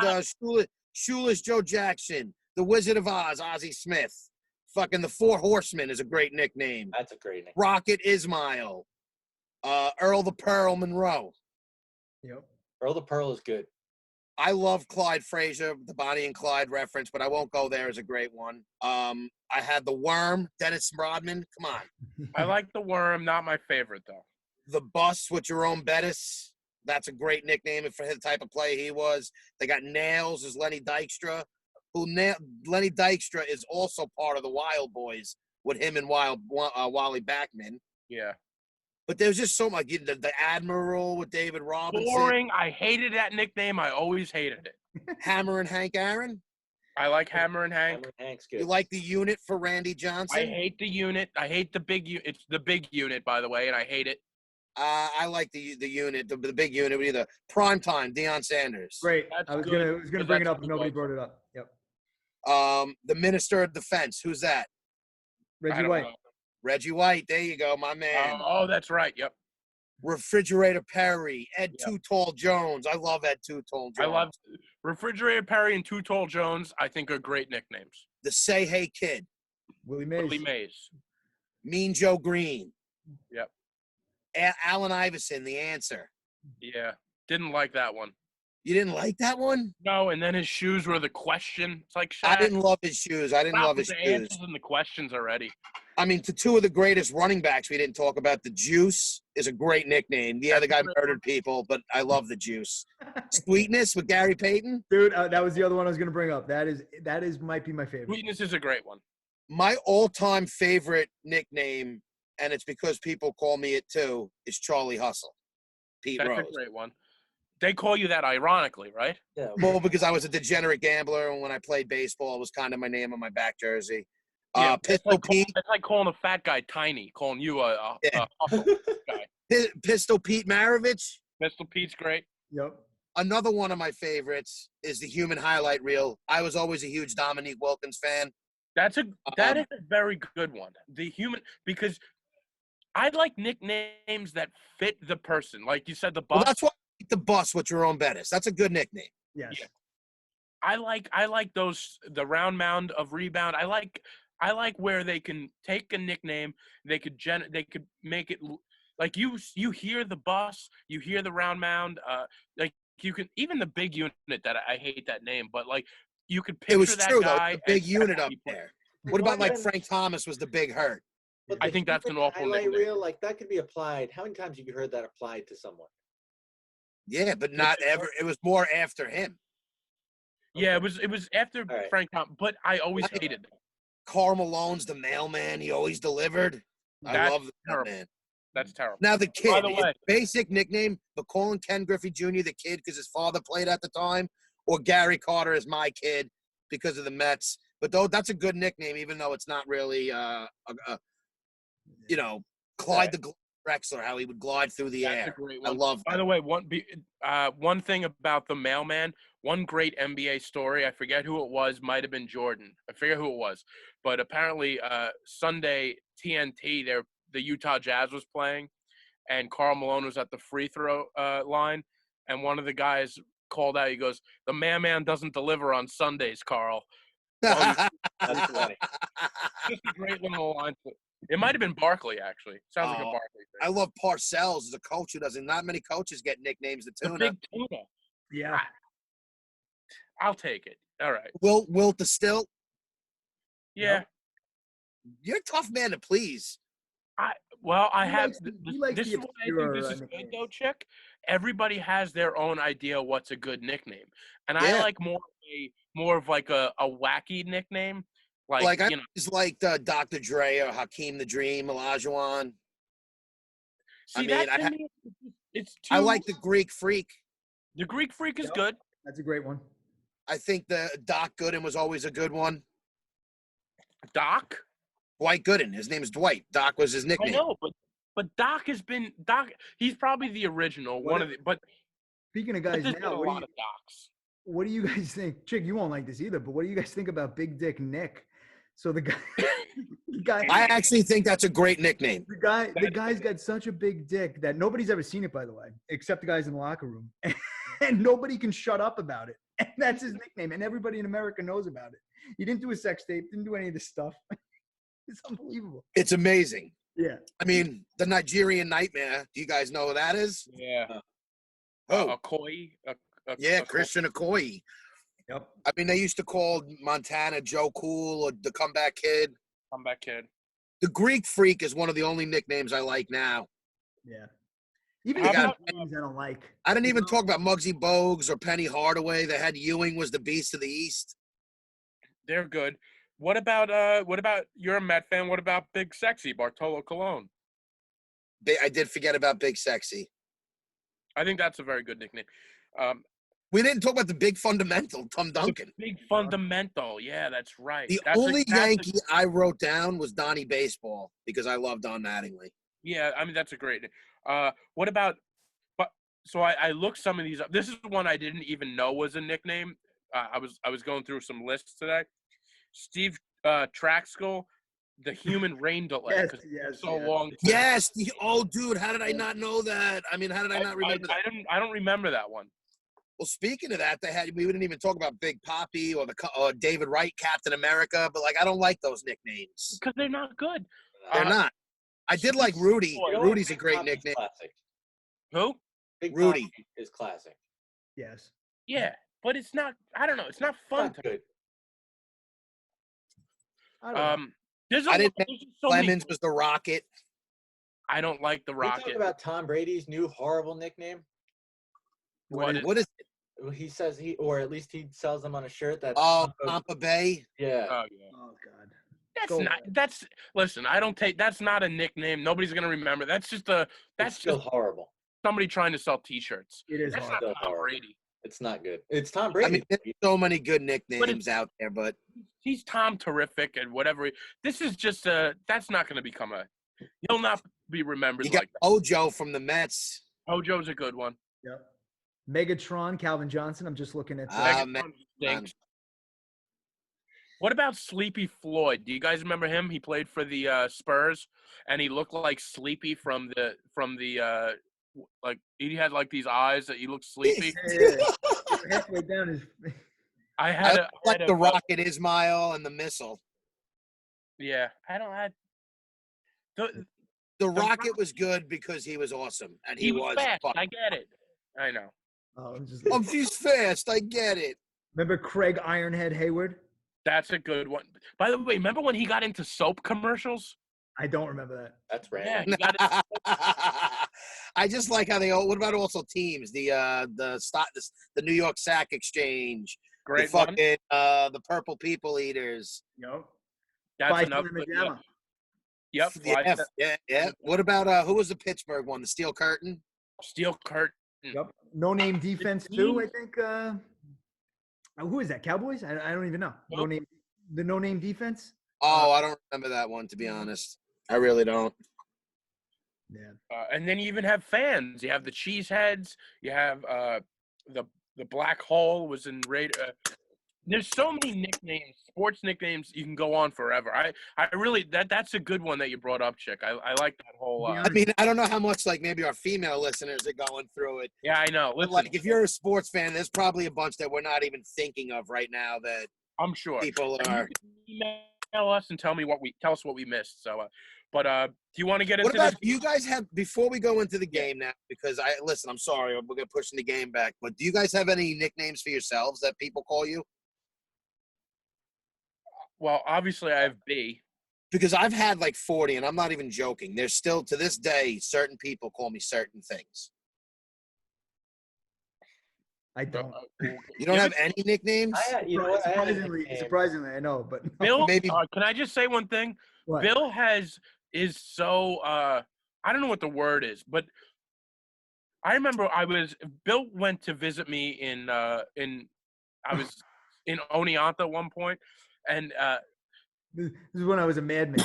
Shoeless Joe Jackson, the Wizard of Oz, Ozzie Smith. Fucking the Four Horsemen is a great nickname. That's a great name. Rocket Ismail. Earl the Pearl Monroe. Yep. Earl the Pearl is good. I love Clyde Frazier, the Bonnie and Clyde reference, but I won't go there as a great one. I had the Worm, Dennis Rodman. Come on. I like the Worm. Not my favorite though. The Bus with Jerome Bettis. That's a great nickname for the type of play he was. They got Nails as Lenny Dykstra. Lenny Dykstra is also part of the Wild Boys with him and Wally Backman. Yeah. But there's just so much. The Admiral with David Robinson. Boring. I hated that nickname. I always hated it. Hammer and Hank Aaron. I like Hammer and Hank. Hammer and Hank's good. You like the Unit for Randy Johnson? I hate the Unit. I hate the big unit. It's the big unit, by the way, and I hate it. I like the Unit, the big unit with either Primetime, Deion Sanders. Great. That's I was good, gonna bring it up, but nobody brought it up. Yep. The Minister of Defense. Who's that? I Reggie don't White. know. Reggie White. There you go, my man. Oh, that's right. Yep. Refrigerator Perry. Ed Yeah. Too Tall Jones. I love Ed Too Tall Jones. I love Refrigerator Perry and Too Tall Jones. I think are great nicknames. the Say Hey Kid. Willie Mays. Willie Mays. Mean Joe Green. Yep. Allen Iverson. The Answer. Yeah. Didn't like that one. You didn't like that one? No, and then his shoes were the question. It's like I Shaq. didn't love his shoes. I didn't Stop love with his the shoes. answers and the questions already. I mean, to two of the greatest running backs we didn't talk about, the Juice is a great nickname. Yeah, the guy murdered people, but I love the Juice. Sweetness with Gary Payton. Dude, that was the other one I was gonna bring up. That is might be my favorite. Sweetness is a great one. My all-time favorite nickname, and it's because people call me it too, is Charlie Hustle. Pete That's Rose. a great one. They call you that ironically, right? Yeah. Well, because I was a degenerate gambler, and when I played baseball, it was kind of my name on my back jersey. Yeah, Pistol Pete. It's like calling a fat guy tiny, calling you a Yeah. hustle guy. Pistol Pete Maravich. Pistol Pete's great. Yep. Another one of my favorites is the Human Highlight Reel. I was always a huge Dominique Wilkins fan. That is a very good one. The human, because I like nicknames that fit the person. Like you said, the Well, boss. that's why I like the Bus with Jerome Bettis. That's a good nickname. Yes. Yeah. I like those, the round mound of rebound. I like where they can take a nickname, they could make it like you hear the Bus, you hear the round mound, like you can, even the big unit, that I hate that name, but like you could picture It was that true, guy. though. The big and unit up he put- there. What about like Well, Frank Thomas was the Big Hurt? But I the think that's an human awful highlight nickname. reel, like that could be applied. How many times have you heard that applied to someone? Yeah, but not ever. It was more after him. Yeah, it was after All right. Frank Thomas, but I always hated that. Carl Malone's the mailman. He always delivered. I That's love the terrible. man. That's terrible. Now the kid, the his way- basic nickname, but calling Ken Griffey Jr. the Kid because his father played at the time, or Gary Carter is my kid because of the Mets. But though that's a good nickname, even though it's not really, Clyde the Drexler, how he would glide through the That's a air. great I one. love By that. the way, one thing about the mailman, one great NBA story, I forget who it was, might have been Jordan. I forget who it was. But apparently Sunday TNT, the Utah Jazz was playing, and Karl Malone was at the free throw line, and one of the guys called out, he goes, "The mailman doesn't deliver on Sundays, Carl." Well, That's funny. just a great little line. It might have been Barkley, actually. Sounds like a Oh, Barkley I thing. love Parcells as a coach who doesn't. Not many coaches get nicknames the The tuna. big tuna. Yeah. I'll take it. All right. Wilt the Stilt. Yeah. You're a tough man to please. I He have. likes he likes This the is why I think obscure, this is good, nicknames. though, Chick. Everybody has their own idea what's a good nickname, and I Yeah. like more of like a wacky nickname, Like I you know. just like Dr. Dre or Hakeem the Dream, Olajuwon. See, mean, that I to ha- me, it's too. I like the Greek Freak. the Greek Freak is Yep. good. That's a great one. I think the Doc Gooden was always a good one. Doc. Dwight Gooden. His name is Dwight. Doc was his I nickname. know, but Doc has been Doc. He's probably the original What one if- of the. But Speaking of there's guys been now, a lot of Docs. what do you guys think? Chick, you won't like this either, but what do you guys think about Big Dick Nick? So the guy, the guy, I actually think that's a great nickname. the guy's got such a big dick that nobody's ever seen it, by the way, except the guys in the locker room, and nobody can shut up about it. And that's his nickname, and everybody in America knows about it. He didn't do a sex tape, didn't do any of this stuff. It's unbelievable. It's amazing. Yeah. I mean, the Nigerian Nightmare. Do you guys know who that is? Yeah. Oh, Okoye. yeah, Christian Okoye. Yep. I mean, they used to call Montana Joe Cool or the Comeback Kid. Comeback kid. The Greek Freak is one of the only nicknames I like now. Yeah. Even How the about, names I don't like. I didn't even talk about Muggsy Bogues or Penny Hardaway. They had Ewing was the Beast of the East. They're good. What about you're a Met fan? What about Big Sexy Bartolo Colon? I did forget about Big Sexy. I think that's a very good nickname. We didn't talk about the Big Fundamental, Tom Duncan. Big Fundamental. Yeah, that's right. The That's only that's Yankee I wrote down was Donnie Baseball because I love Don Mattingly. Yeah, I mean that's a great. What about? But so I looked some of these up. This is one I didn't even know was a nickname. I was going through some lists today. Steve Traxkel, the human rain delay. Yes, 'cause yes, it's so yes. long. Yes. Oh, dude, how did I not know that? I mean, how did I not remember that? I don't remember that one. Well, speaking of that, we didn't even talk about Big Papi or David Wright, Captain America, but like I don't like those nicknames. Because they're not good. They're not. I did like Rudy. You know what? Rudy's a Big great Papi's nickname. Classic. Who? Big Rudy. Papi is classic. Yes. Yeah, but it's not. I don't know. It's not fun. Not good. I don't know. There's I didn't there's just so many. Clemens was the Rocket. I don't like the Can we talk Rocket. about Tom Brady's new horrible nickname? What is- What is it? He says or at least he sells them on a shirt. That's Oh, Tampa Bay. yeah. Oh yeah. Oh God. That's Go not. away. That's listen. I don't take. That's not a nickname. Nobody's gonna remember. That's just a. That's It's still just horrible. somebody trying to sell T-shirts. It is That's hard. not Still Tom horrible. Brady. It's not good. It's Tom I Brady. mean, there's so many good nicknames out there, but He's Tom Terrific and whatever. This is just a. That's not gonna become a. He'll not be remembered you got like that. Ojo from the Mets. Hojo's a good one. Yep. Megatron, Calvin Johnson. I'm just looking at. Ah, Megatron man. stinks. What about Sleepy Floyd? Do you guys remember him? He played for the Spurs, and he looked like Sleepy from the like he had like these eyes that he looked sleepy. Halfway down his. I I had a, like I had the a- Rocket Ismail and the Missile. Yeah, I don't had. The Rocket was good because he was awesome, and He was fast. fun. I get it. I know. Oh, I'm just. He's fast. I get it. Remember Craig Ironhead Hayward? That's a good one. By the way, remember when he got into soap commercials? I don't remember that. That's Yeah, random. he got into I just like how they all. What about also teams? The New York Sack Exchange. great the one. fucking the Purple People Eaters. Yep. That's Five another. Slim Good, Jama. one. Yep. Yeah. What about who was the Pittsburgh one? The Steel Curtain. Steel Curtain. Yep. No name defense too. I think. Who is that? Cowboys? I don't even know. No Nope. name. The no name defense. Oh, I don't remember that one, to be honest. I really don't. Yeah. And then you even have fans. You have the Cheeseheads. You have the Black Hole was in there's so many nicknames, sports nicknames. You can go on forever. I really that's a good one that you brought up, Chick. I like that whole. I mean, I don't know how much like maybe our female listeners are going through it. Yeah, I know. But Listen, like, if you're a sports fan, there's probably a bunch that we're not even thinking of right now that I'm sure people And are. you can email us and tell us what we missed. So, but do you want to get What into about this? you guys have before we go into the game now? Because I'm sorry, we're gonna push the game back. But do you guys have any nicknames for yourselves that people call you? Well, obviously I have B. Because I've had like 40, and I'm not even joking. There's still to this day certain people call me certain things. I don't. You don't have any nicknames? You know what? I had a Surprisingly, nickname. surprisingly, I know, but no. Bill, Maybe- can I just say one thing? What? Bill is so I don't know what the word is, but I remember Bill went to visit me in I was in Oneonta at one point, and This is when I was a madman.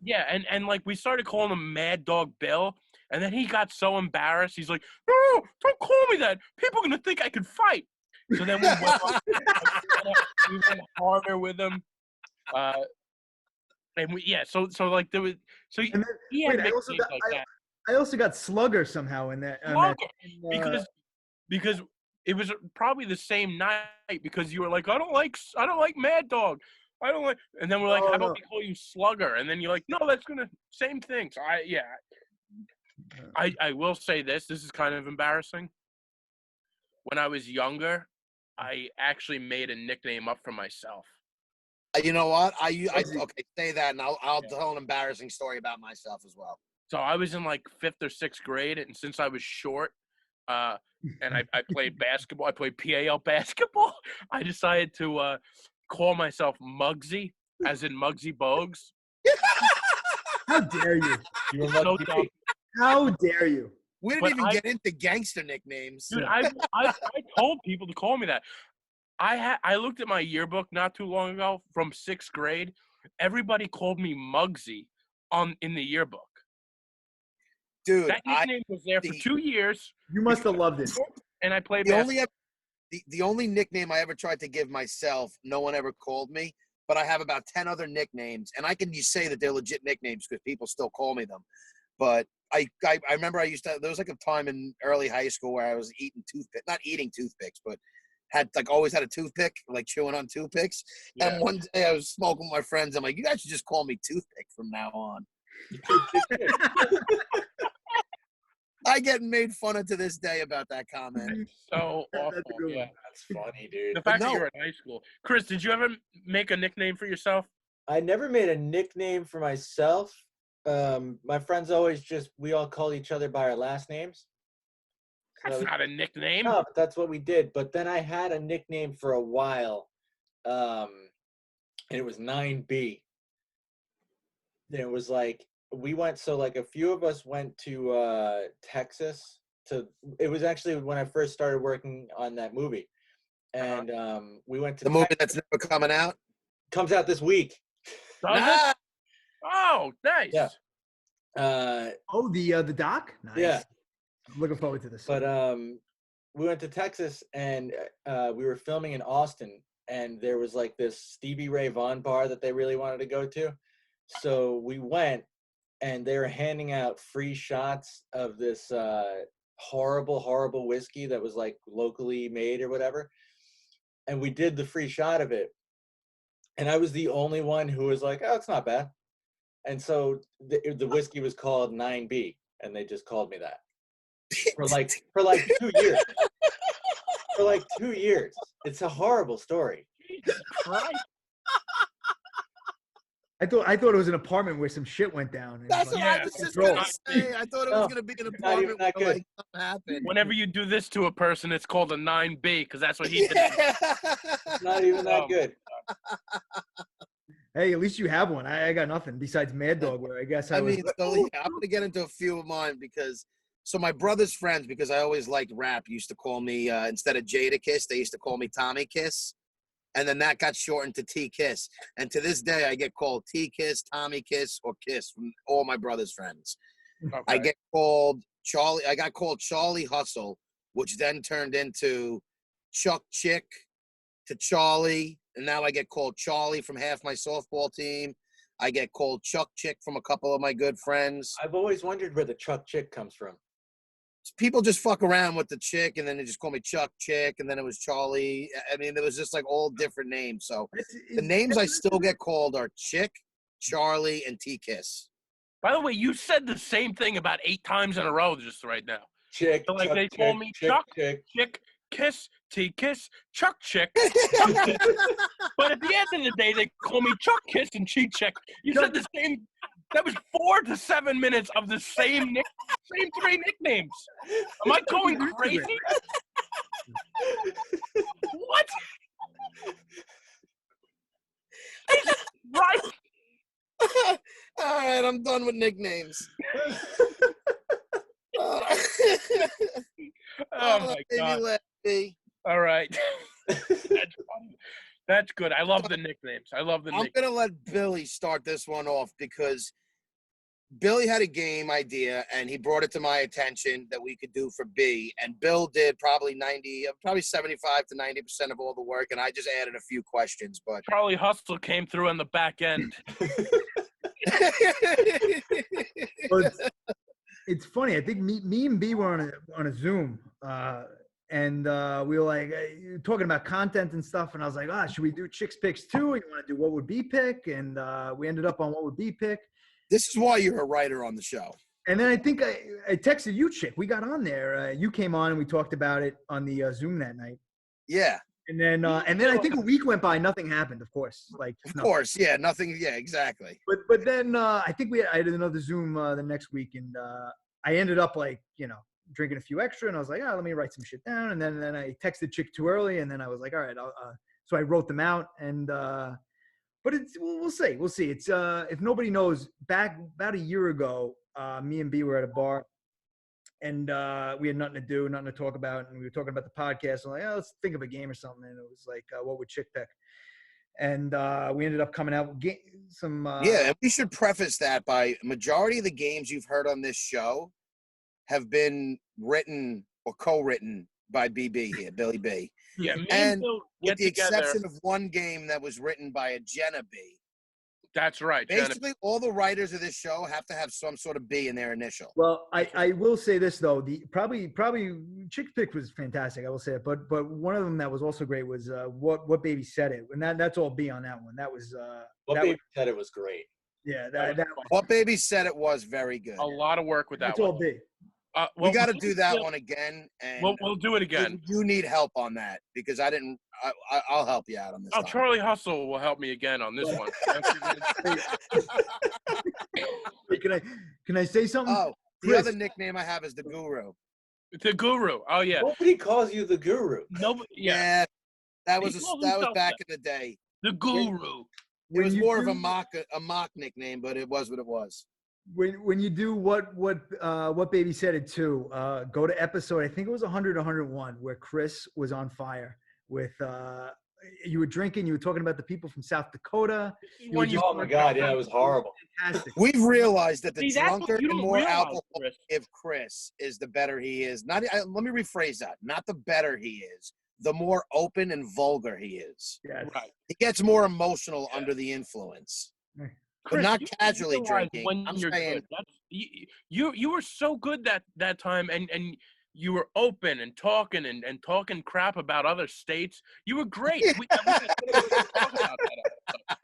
yeah, and like we started calling him Mad Dog Bill, and then he got so embarrassed. He's like, "No, don't call me that. People are gonna think I can fight." So then we went harder with him, and so like there was And then, he had wait, I also nicknames got like that. I also got Slugger somehow in that. Slugger, because it was probably the same night because you were like, I don't like Mad Dog. I don't like, and then we're like, Oh, how about no. we call you Slugger? And then you're like, no, that's gonna same thing. So I will say this is kind of embarrassing. When I was younger, I actually made a nickname up for myself. You know what? Okay, say that, and I'll tell an embarrassing story about myself as well. So I was in like 5th or 6th grade, and since I was short, and I played basketball, I played PAL basketball. I decided to call myself Muggsy, as in Muggsy Bogues. How dare you? You were So Muggsy dumb. B. How dare you? We didn't But even I- get into gangster nicknames. Dude, I told people to call me that. I looked at my yearbook not too long ago from 6th grade. Everybody called me Muggsy in the yearbook. Dude, That nickname was there for 2 years, You must have loved it. and I played the basketball. only nickname I ever tried to give myself, no one ever called me. But I have about 10 other nicknames, and I can say that they're legit nicknames because people still call me them. But I remember there was like a time in early high school where I was not eating toothpicks, but always had a toothpick, like chewing on toothpicks. Yeah. And one day I was smoking with my friends. I'm like, you guys should just call me Toothpick from now on. I get made fun of to this day about that comment. So That's a awful. good Yeah. one. That's funny, dude. The fact that no. you're in high school. Chris, did you ever make a nickname for yourself? I never made a nickname for myself. My friends we all call each other by our last names. That's So- not a nickname. No, but that's what we did. But then I had a nickname for a while, and it was 9B. And it was like a few of us went to Texas. It was actually when I first started working on that movie, and we went to The movie that's never coming out. comes out this week. Does it? Ah, Oh, nice. Yeah. Oh, the doc. Nice. Yeah. Looking forward to this. But we went to Texas and we were filming in Austin, and there was like this Stevie Ray Vaughan bar that they really wanted to go to. So we went, and they were handing out free shots of this horrible, horrible whiskey that was like locally made or whatever. And we did the free shot of it. And I was the only one who was like, oh, it's not bad. And so the whiskey was called 9B, and they just called me that. For like 2 years. For like 2 years. It's a horrible story. Jesus Christ. I thought it was an apartment where some shit went down. It was that's like- what I Yeah. was just Control. gonna say. I thought it was No, gonna be an not even apartment that where good. like something happened. Whenever you do this to a person, it's called a 9B because that's what he did. Not even that Oh. good. Hey, at least you have one. I got nothing besides Mad Dog, where I guess I I was. mean, so yeah, I'm gonna get into a few of mine because So my brother's friends, because I always liked rap, used to call me instead of Jadakiss, they used to call me Tommy Kiss, and then that got shortened to T Kiss. And to this day, I get called T Kiss, Tommy Kiss, or Kiss from all my brother's friends. Okay. I get called Charlie. I got called Charlie Hustle, which then turned into Chuck Chick to Charlie, and now I get called Charlie from half my softball team. I get called Chuck Chick from a couple of my good friends. I've always wondered where the Chuck Chick comes from. People just fuck around with the chick, and then they just call me Chuck Chick, and then it was Charlie. I mean, there was just like all different names. So the names I still get called are Chick, Charlie, and T Kiss. By the way, you said the same thing about 8 times in a row just right now. Chick, So, like, Chuck they Chick, call me Chick, Chuck. Chick. Chick, Kiss, T Kiss, Chuck Chick. Chuck Chick. But at the end of the day, they call me Chuck Kiss and Cheek Chick. You said the same. That was 4 to 7 minutes of the same 3 nicknames. Am I going crazy? What? Jesus Christ. All right, I'm done with nicknames. Oh my God. Lefty. All right. That's funny. That's good. I love the nicknames. I love the I'm nicknames. gonna let Billy start this one off because Billy had a game idea and he brought it to my attention that we could do for B. And Bill did probably 75 to 90% of all the work, and I just added a few questions. But Charlie Hustle came through on the back end. Well, it's funny. I think me and B were on a Zoom, and we were like talking about content and stuff. And I was like, should we do Chicks Picks too? You want to do What Would B Pick? And we ended up on What Would B Pick. this is why you're a writer on the show. And then I think I texted you, Chick. We got on there. You came on and we talked about it on the Zoom that night. Yeah, And then I think a week went by. Nothing happened, of course. Like, of no. course. Yeah, nothing. Yeah, exactly. But then I think I had another Zoom the next week, and I ended up drinking a few extra, and I was like, let me write some shit down. And then I texted Chick too early, and then I was like, all right. So I wrote them out, and but we'll see. It's if nobody knows, back about a year ago, me and B were at a bar, and we had nothing to do, nothing to talk about, and we were talking about the podcast. And like, let's think of a game or something. And it was like, what would Chick pick? And we ended up coming out with some. Yeah, and we should preface that by majority of the games you've heard on this show have been written or co-written by BB here, Billy B. Yeah, me And Bill with get the together. exception of one game that was written by a Jenna B. That's right. Jenna. Basically, all the writers of this show have to have some sort of B in their initial. Well, I will say this though, the probably Chick Pick was fantastic. I will say it, but one of them that was also great was what Baby Said It, and that's all B on that one. That was What that Baby was, Said It was great. yeah, That that was What Baby Said It was very good. a lot of work with that that's one. all B. We got to we'll do that still- one again, and We'll do it again. you need help on that because I didn't. I'll help you out on this. Oh, time. Charlie Hustle will help me again on this one. Wait, can I say something? Oh, the Chris. other nickname I have is the Guru. The Guru. Oh yeah. Nobody calls you the Guru. Nobody. Yeah. That He was calls that was himself back that. in the day. The Guru. It When was you more of do- a mock nickname, but it was what it was. When you do what Baby Said It too, go to episode, I think it was 100 101, where Chris was on fire with you were drinking, you were talking about the people from South Dakota. When you- Oh my God, yeah, it was horrible. Fantastic. We've realized that the See, that's what drunker you and don't more realize, alcohol Chris. if Chris is, the better he is. Let me rephrase that. Not the better he is, the more open and vulgar he is. Yes. Right. He gets more emotional Yeah. under the influence. But Chris, not you casually realize drinking. When I'm you're saying good. That's, you were so good that time, and you were open and talking and talking crap about other states. You were great. We talk about that episode.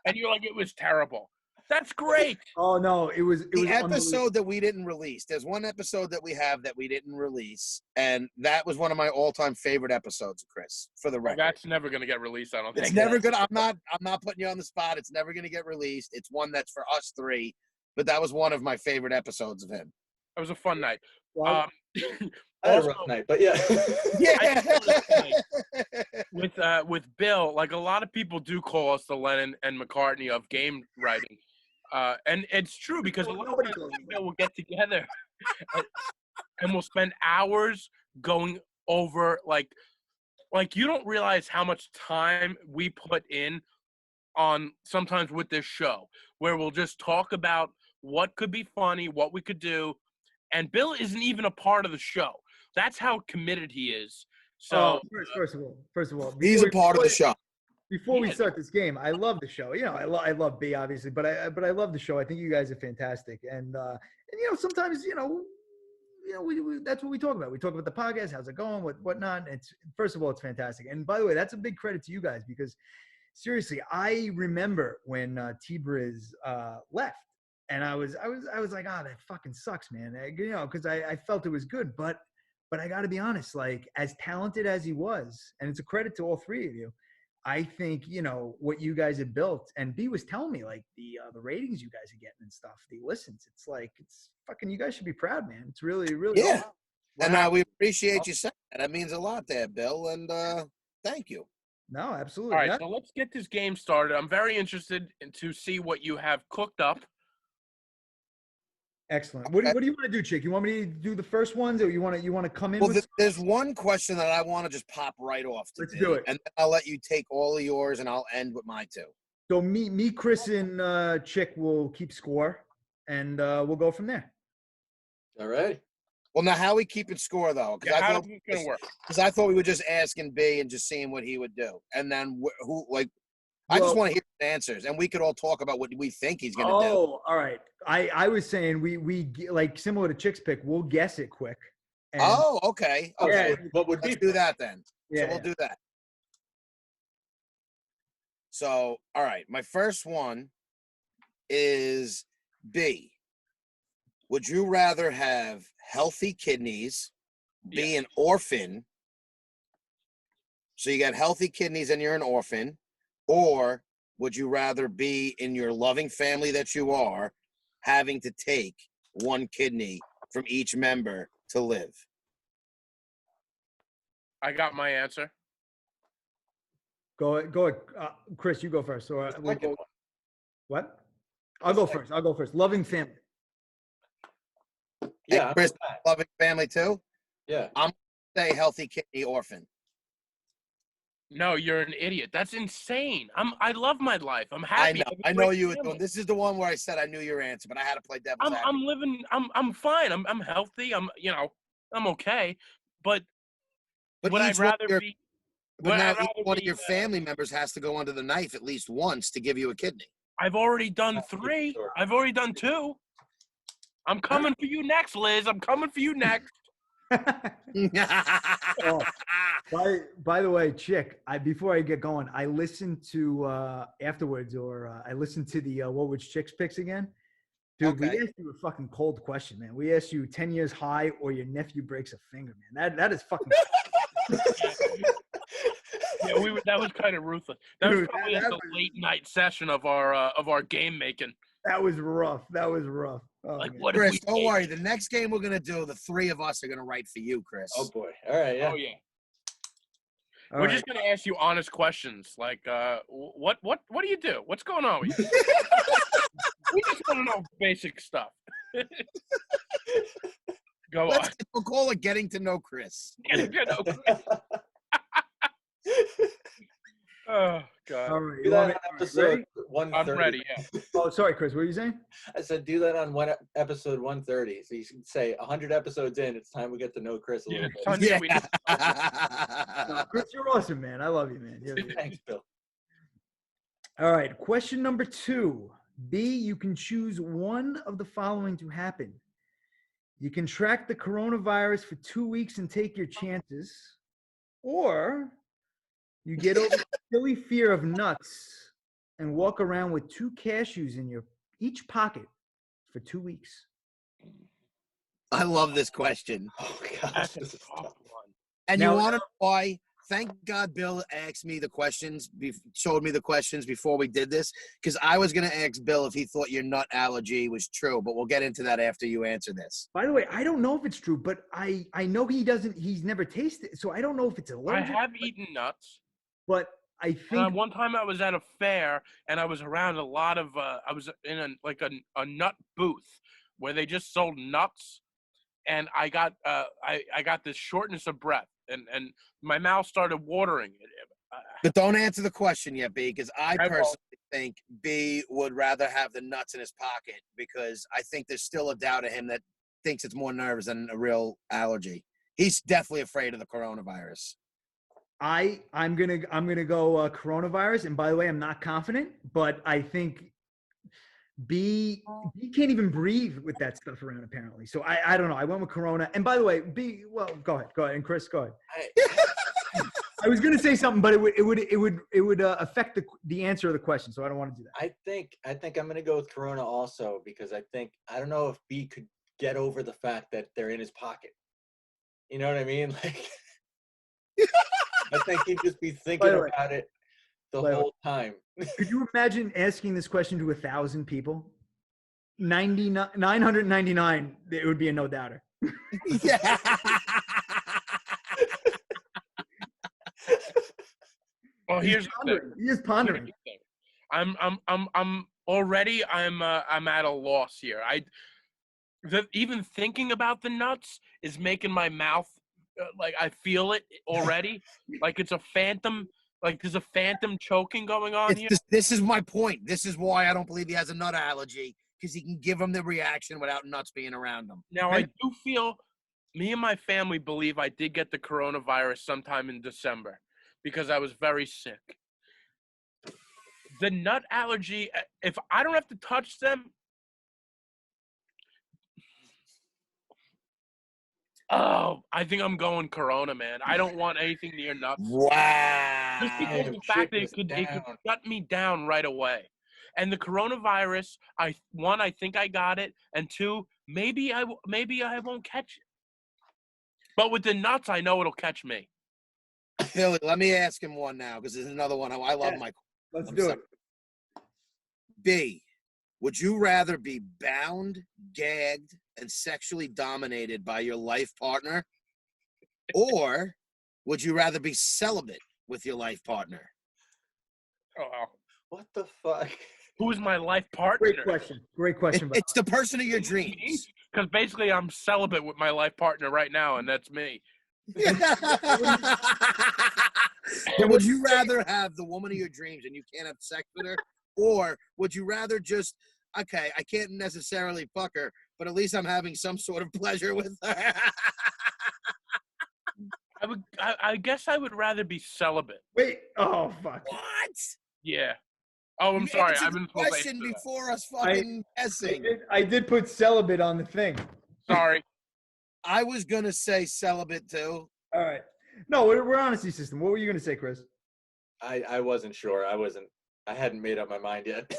And you're like, it was terrible. That's great. Oh no, it was the unbelievable. episode that we didn't release. There's one episode that we have that we didn't release, and that was one of my all-time favorite episodes, Chris. For the record, That's never gonna get released. I don't think. it's never gonna. I'm not putting you on the spot. It's never gonna get released. It's one that's for us three, but that was one of my favorite episodes of him. It was a fun night. Well, I had a Also, rough night, but yeah. with Bill, like a lot of people do call us the Lennon and McCartney of game writing, and it's true because a lot of Nobody times calls me me and Bill will get together, and we'll spend hours going over like you don't realize how much time we put in on sometimes with this show where we'll just talk about what could be funny, what we could do, and Bill isn't even a part of the show. That's how committed he is. So first of all, He's a part of the show. Before we Yeah. start this game, I love the show. You know, I love B obviously, but I love the show. I think you guys are fantastic, and you know sometimes we that's what we talk about. We talk about the podcast, how's it going, whatnot. It's first of all, it's fantastic, and by the way, that's a big credit to you guys because seriously, I remember when T-Briz left, and I was like, oh, that fucking sucks, man. You know, because I felt it was good, but I got to be honest, like as talented as he was, and it's a credit to all three of you. I think, you know, what you guys have built, and B was telling me like the ratings you guys are getting and stuff, the listens. It's like, it's fucking, you guys should be proud, man. It's really, really. Yeah. Awesome. And we appreciate you saying that. That means a lot there, Bill. And thank you. No, absolutely. all right, Yeah. so let's get this game started. I'm very interested to see what you have cooked up. Excellent. What do you want to do, Chick? You want me to do the first ones, or you want to come in? Well, with there's one question that I want to just pop right off to. Let's B, do it. And then I'll let you take all of yours, and I'll end with my two. So me, Chris, and Chick will keep score, and we'll go from there. All right. Well, now how we keeping score though? Yeah, how is this gonna work? Because I thought we were just asking B and just seeing what he would do, and then who like. I just Well- want to hear the answers, and we could all talk about what we think he's going to do. Oh, all right. I was saying we like similar to Chick's pick. We'll guess it quick. And, Oh, okay. Oh, Yeah. so what would be? Let's do that then. yeah. So we'll do that. So, all right. My first one is B. Would you rather have healthy kidneys, be an orphan? So you got healthy kidneys and you're an orphan, or would you rather be in your loving family that you are, having to take one kidney from each member to live? I got my answer. Go ahead. Chris, you go first. Or we'll Second go, one. what? I'll go first. I'll go first. Loving family. Yeah. And I'm Chris, with that. loving family too? Yeah. Say healthy kidney orphan. No, you're an idiot. That's insane. I love my life. I'm I happy. know. have a I know great you would family. do. This is the one where I said I knew your answer, but I had to play devil's advocate. I'm living. I'm fine. I'm healthy. I'm okay. But But would I each one of rather your- be? But would I now each rather one of be, your family members has to go under the knife at least once to give you a kidney. I've already done That's a good 3. story. I've already done 2. I'm coming for you next, Liz. I'm coming for you next. By the way, Chick, before I get going, I listened to afterwards, or I listened to the what was Chick's picks again? Dude, Okay. we asked you a fucking cold question, man. We asked you 10 years high or your nephew breaks a finger, man. That is fucking. Yeah, that was kind of ruthless. That was Dude, probably that at the was- late night session of our game making. That was rough. That was rough. Oh, Like, man. what if Chris, we don't did? worry. The next game we're gonna do, the 3 of us are gonna write for you, Chris. Oh boy. All right. Yeah. Oh yeah. All We're right. just gonna ask you honest questions, like what do you do? What's going on with you? We just want to know basic stuff. Go on. We'll call it getting to know Chris. Oh God. All right. Do You want that me- on all right, episode ready? 130. I'm ready. Yeah. Oh, sorry, Chris. What were you saying? I said do that on episode 130. So you should say 100 episodes in. It's time we get to know Chris a Yeah. little bit. Sunday, we just- No, Chris, you're awesome, man. I love you, man. Thanks, Bill. All right. Question number 2. B, you can choose one of the following to happen. You can track the coronavirus for 2 weeks and take your chances, or you get over the silly fear of nuts and walk around with 2 cashews in your each pocket for 2 weeks. I love this question. Oh gosh, That's a this is tough tough. one. And Now- you want to know why? Thank God Bill asked me the questions, showed me the questions before we did this, because I was going to ask Bill if he thought your nut allergy was true, but we'll get into that after you answer this. By the way, I don't know if it's true, but I know he's never tasted it, so I don't know if it's I allergic. have eaten nuts. But I think One time I was at a fair and I was around a lot of I was in a nut booth where they just sold nuts, and I got I got this shortness of breath, and my mouth started watering. But don't answer the question yet, B, because I I won't. personally think B would rather have the nuts in his pocket, because I think there's still a doubt of him that thinks it's more nerves than a real allergy. He's definitely afraid of the coronavirus. I'm gonna go coronavirus. And by the way, I'm not confident, but I think B can't even breathe with that stuff around apparently. So I don't know. I went with corona. And by the way, B, well, go ahead, and Chris, go ahead. I was gonna say something, but it would affect the answer of the question. So I don't want to do that. I think I'm gonna go with Corona also, because I don't know if B could get over the fact that they're in his pocket. You know what I mean? Like, I think he'd just be thinking about it the whole time. Could you imagine asking this question to 1,000 people? 999, it would be a no doubter. Yeah. Well, here's the thing. He is pondering. Here's the thing. I'm already I'm at a loss here. Even thinking about the nuts is making my mouth like I feel it already. Like it's a phantom. Like there's a phantom choking going on here. This is my point. This is why I don't believe he has a nut allergy, because he can give him the reaction without nuts being around him. Now I do feel, me and my family believe I did get the coronavirus sometime in December because I was very sick. The nut allergy, if I don't have to touch them, oh, I think I'm going corona, man. I don't want anything near nuts. Wow. Just because of the fact that it could shut me down right away. And the coronavirus, one, I think I got it, and two, maybe I won't catch it. But with the nuts, I know it'll catch me. Philly, let me ask him one now, because there's another one. I love my. Let's do it. B, would you rather be bound, gagged, and sexually dominated by your life partner, or would you rather be celibate with your life partner? Oh, What the fuck? who's my life partner? Great question. It's the person of your dreams. Because basically I'm celibate with my life partner right now, and that's me. And would you rather have the woman of your dreams and you can't have sex with her, or would you rather just, okay, I can't necessarily fuck her, but at least I'm having some sort of pleasure with her? I guess I would rather be celibate. Wait. Oh fuck. What? Yeah. Oh, I'm You sorry. answered I've been the supposed to question answer that. before us fucking guessing. I did put celibate on the thing. Sorry. I was gonna say celibate too. All right. No, we're honesty system. What were you gonna say, Chris? I wasn't sure. I hadn't made up my mind yet.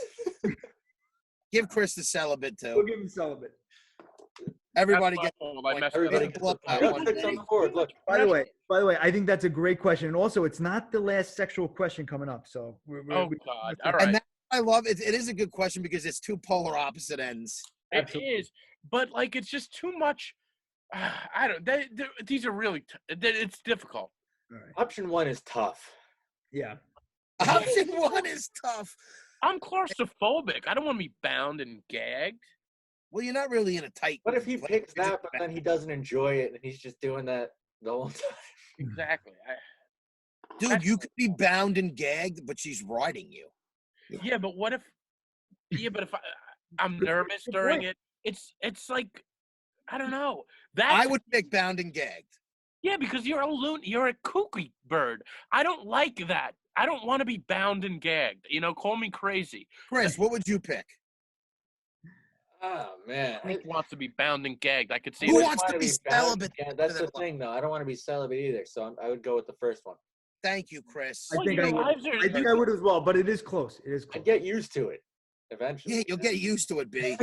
Give Chris the celibate We'll too. give him celibate. Everybody That's get. my fault. I messed Everybody up. gets Look, a I point. won. Look, it's on the board. Look. By the way, I think that's a great question. And also, it's not the last sexual question coming up. So Oh, God. All And right. that, I love it. It is a good question because it's two polar opposite ends. It is. But, like, it's just too much. I don't. These are really. It's difficult. All right. Option one is tough. Yeah. Option one is tough. I'm claustrophobic. I don't want to be bound and gagged. Well, you're not really in a tight. What if he place. picks that, but then he doesn't enjoy it, and he's just doing that the whole time? Exactly. Dude, you could be bound and gagged, but she's riding you. Yeah, but what if? Yeah, but if I'm nervous during it, it's like, I don't know. I would pick bound and gagged. Yeah, because you're a loon. You're a kooky bird. I don't like that. I don't want to be bound and gagged. You know, call me crazy. Chris, what would you pick? Oh man. Who wants to be bound and gagged? I could see. Who that. wants to be bound? celibate? Yeah, that's the thing, though. I don't want to be celibate either, so I would go with the first one. Thank you, Chris. I think your I would. lives are- I think I would as well, but it is close. It is I'd close. get used to it eventually. Yeah, you'll get used to it, B.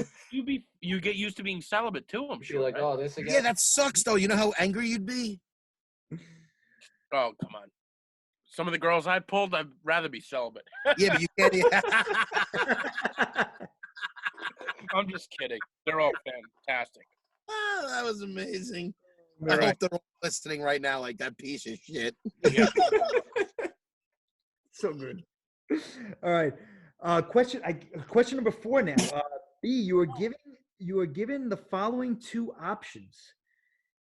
You get used to being celibate too. I'm You'd sure. be like, right? oh, this again. Yeah, that sucks, though. You know how angry you'd be? Oh, come on. Some of the girls I pulled, I'd rather be celibate. Yeah, but you can't. I'm just kidding. They're all fantastic. Oh, that was amazing. All I right. hope they're all listening right now like that piece of shit. Yeah. So good. All right. Question number 4 now. B, you are given the following two options.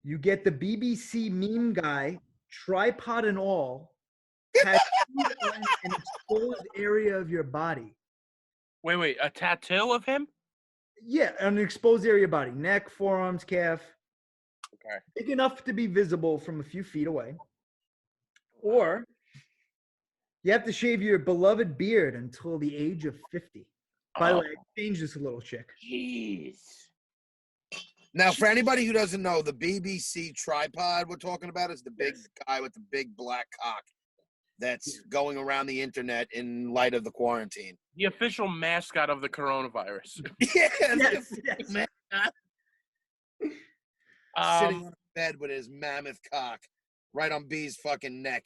You get the BBC meme guy, tripod and all, tattooed on an exposed area of your body. Wait, a tattoo of him? Yeah, an exposed area of your body. Neck, forearms, calf. Okay. Big enough to be visible from a few feet away. Or you have to shave your beloved beard until the age of 50. By the way, I changed this a little, chick. Jeez. Now, for anybody who doesn't know, the BBC tripod we're talking about is the big guy with the big black cock that's going around the internet in light of the quarantine. The official mascot of the coronavirus. Yes, Yes. man. Sitting on a bed with his mammoth cock right on B's fucking neck.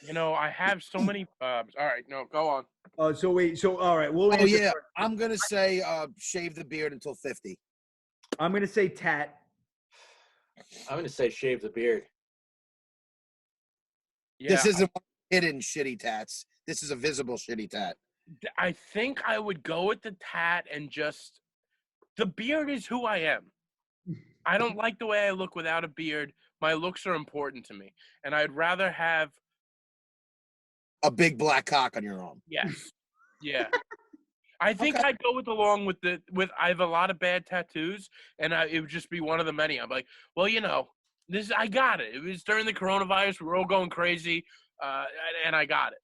You know, I have so many. All right, no, go on. So wait. So all right. We'll Oh answer yeah, first. I'm gonna say shave the beard until 50. I'm gonna say tat. I'm gonna say shave the beard. Yeah, This isn't hidden shitty tats. This is a visible shitty tat. I think I would go with the tat and just. The beard is who I am. I don't like the way I look without a beard. My looks are important to me, and I'd rather have. A big black cock on your arm. Yes. Yeah. I think Okay. I'd go with I have a lot of bad tattoos, and it would just be one of the many. I'm like, well, you know, I got it. It was during the coronavirus. We were all going crazy, and I got it.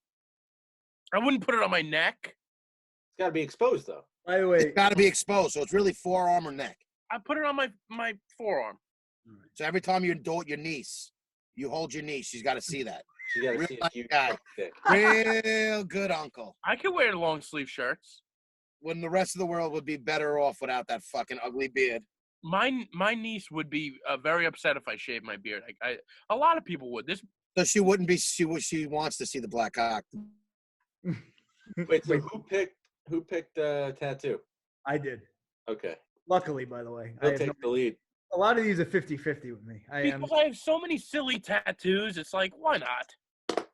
I wouldn't put it on my neck. It's gotta be exposed though. By the way, It's got to be exposed, so it's really forearm or neck. I put it on my forearm. So every time you adult your niece, you hold your niece. She's got to see that. You gotta Real see nice a huge guy. fucking dick. Real good uncle. I could wear long sleeve shirts. When the rest of the world would be better off without that fucking ugly beard. My niece would be very upset if I shaved my beard. A lot of people would. This So she wouldn't be. She wants to see the black cock. Wait, so who picked the tattoo? I did. Okay. Luckily, by the way, He'll take the lead. a lot of these are 50-50 with me. I am. because I have so many silly tattoos. It's like, why not?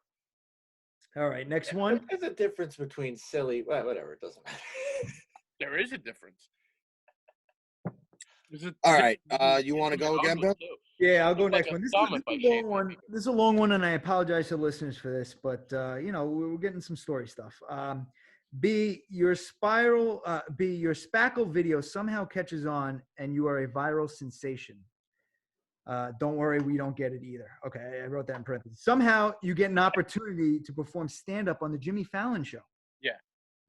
All right, next one. There's a difference between silly. Well, whatever. It doesn't matter. There is a difference. All right, you wanna go again, Bill? Yeah, I'll go Look like next a one. This thumb is if I a shave long my one. beard. This is a long one, and I apologize to listeners for this, but you know we're getting some story stuff. Your spackle video somehow catches on, and you are a viral sensation. Don't worry, we don't get it either. Okay, I wrote that in parentheses. Somehow you get an opportunity to perform stand-up on the Jimmy Fallon show. Yeah.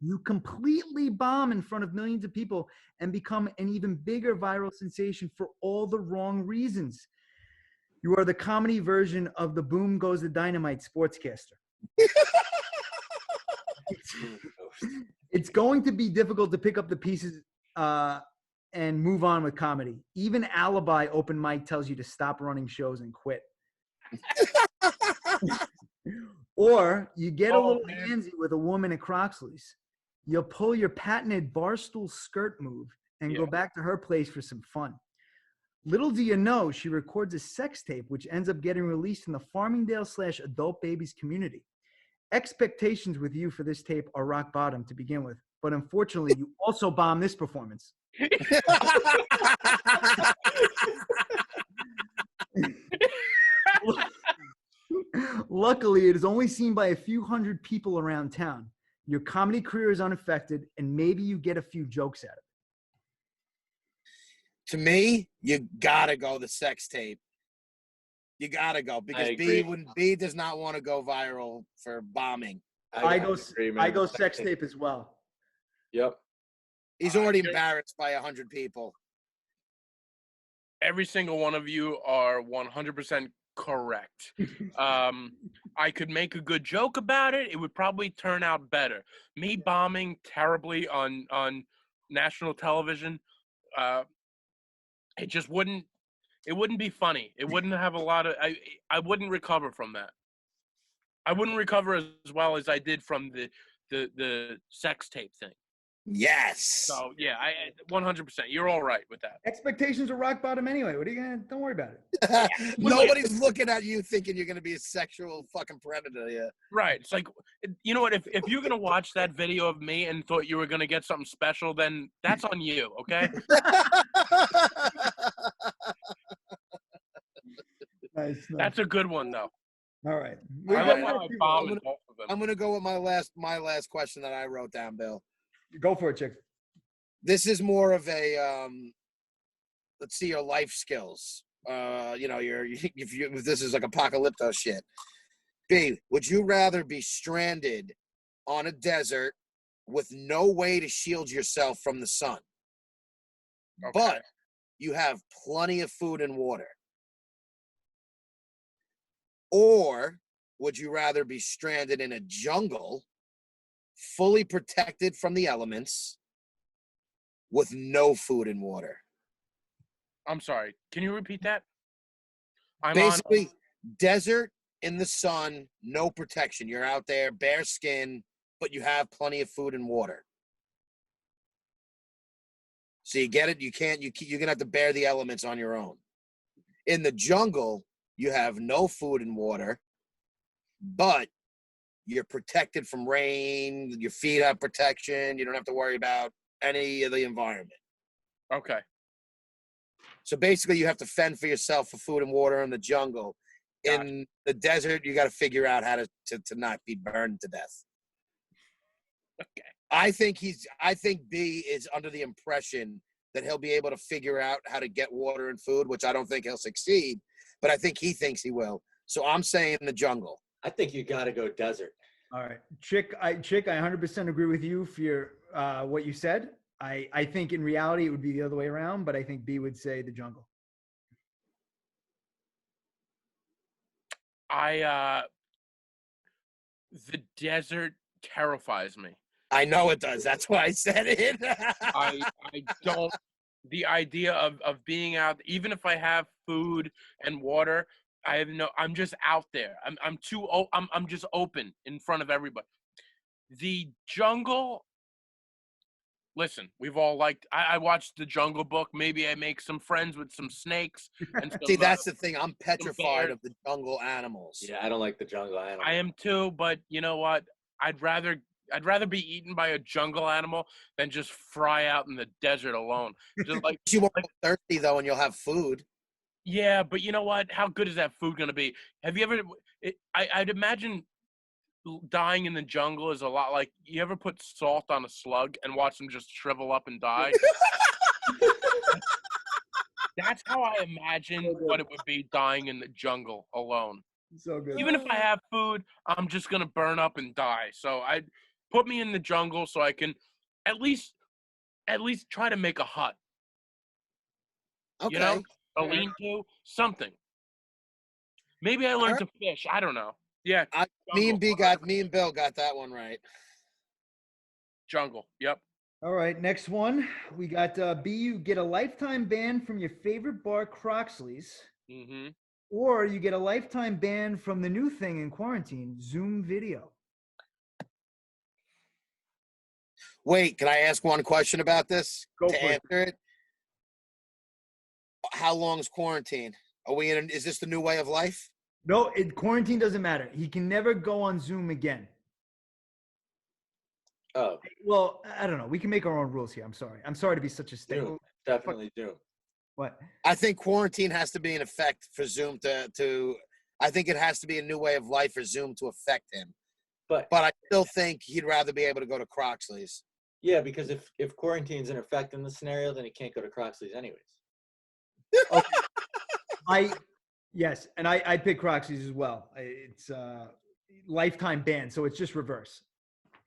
You completely bomb in front of millions of people and become an even bigger viral sensation for all the wrong reasons. You are the comedy version of the Boom Goes the Dynamite sportscaster. It's going to be difficult to pick up the pieces and move on with comedy. Even Alibi open mic tells you to stop running shows and quit. Or you get a little handsy with a woman at Croxley's. You'll pull your patented barstool skirt move and go back to her place for some fun. Little do you know, she records a sex tape, which ends up getting released in the Farmingdale/Adult Babies community. Expectations with you for this tape are rock bottom to begin with, but unfortunately, you also bomb this performance. Luckily, it is only seen by a few hundred people around town. Your comedy career is unaffected, and maybe you get a few jokes out of it. To me, you gotta go the sex tape. You gotta go because B does not want to go viral for bombing. I go sex tape as well. Yep. He's already embarrassed by 100 people. Every single one of you are 100% correct. I could make a good joke about it. It would probably turn out better. Me bombing terribly on national television, it just wouldn't. It wouldn't be funny. It wouldn't have a lot of. I wouldn't recover from that. I wouldn't recover as well as I did from the sex tape thing. Yes. So yeah, I 100%. You're all right with that. Expectations are rock bottom anyway. What are you gonna? Don't worry about it. Nobody's looking at you thinking you're gonna be a sexual fucking predator. Yeah. Right. It's like, you know what? If you're gonna watch that video of me and thought you were gonna get something special, then that's on you. Okay. Nice. That's a good one though. All right. All I right, like how I I'm bombed gonna- both of them. I'm gonna go with my last question that I wrote down, Bill. Go for it, chick. This is more of a let's see your life skills. Your if this is like apocalypto shit. B, would you rather be stranded on a desert with no way to shield yourself from the sun, but you have plenty of food and water? Or would you rather be stranded in a jungle, fully protected from the elements, with no food and water? I'm sorry. Can you repeat that? Basically, desert in the sun, no protection. You're out there, bare skin, but you have plenty of food and water. So you get it. You're gonna have to bear the elements on your own. In the jungle, you have no food and water, but you're protected from rain. Your feet have protection. You don't have to worry about any of the environment. Okay. So basically, you have to fend for yourself for food and water in the jungle. Gotcha. In the desert, you got to figure out how to not be burned to death. Okay. I think B is under the impression that he'll be able to figure out how to get water and food, which I don't think he'll succeed, but I think he thinks he will. So I'm saying the jungle. I think you got to go desert. All right. Chick, I 100% agree with you for your what you said. I think in reality it would be the other way around, but I think B would say the jungle. The desert terrifies me. I know it does. That's why I said it. I don't. The idea of being out, even if I have food and water, I'm just out there. I'm just open in front of everybody. The jungle. Listen, we've all liked. I watched The Jungle Book. Maybe I make some friends with some snakes and some, See, that's the thing. I'm petrified bears. of the jungle animals. Yeah, I don't like the jungle animal. I am too, but you know what? I'd rather be eaten by a jungle animal than just fry out in the desert alone. Just like You won't go thirsty though, and you'll have food. yeah, but you know what? How good is that food gonna be? Have you ever? I'd imagine dying in the jungle is a lot like you ever put salt on a slug and watch them just shrivel up and die. That's how I imagine what it would be dying in the jungle alone. So good. Even if I have food, I'm just gonna burn up and die. So I'd put me in the jungle so I can at least try to make a hut. Okay. You know, a lean-to, something. Maybe I learned to fish. I don't know. Yeah. Me jungle. and Bill got that one right. Jungle. Yep. All right, next one. We got B, you get a lifetime ban from your favorite bar, Croxley's, Mm-hmm. or you get a lifetime ban from the new thing in quarantine, Zoom video. Wait, can I ask one question about this? Go to for it. answer it. How long is quarantine? Is this the new way of life? No, quarantine doesn't matter. He can never go on Zoom again. Oh, Well, I don't know. We can make our own rules here. I'm sorry to be such a Zoom. statement. Definitely Zoom. What? I think quarantine has to be in effect for Zoom to I think it has to be a new way of life for Zoom to affect him. But But I still think he'd rather be able to go to Croxley's. yeah, because if quarantine's in effect in this scenario, then he can't go to Croxley's anyways. Yes, and I pick Croxy's as well. It's lifetime ban, so it's just reverse.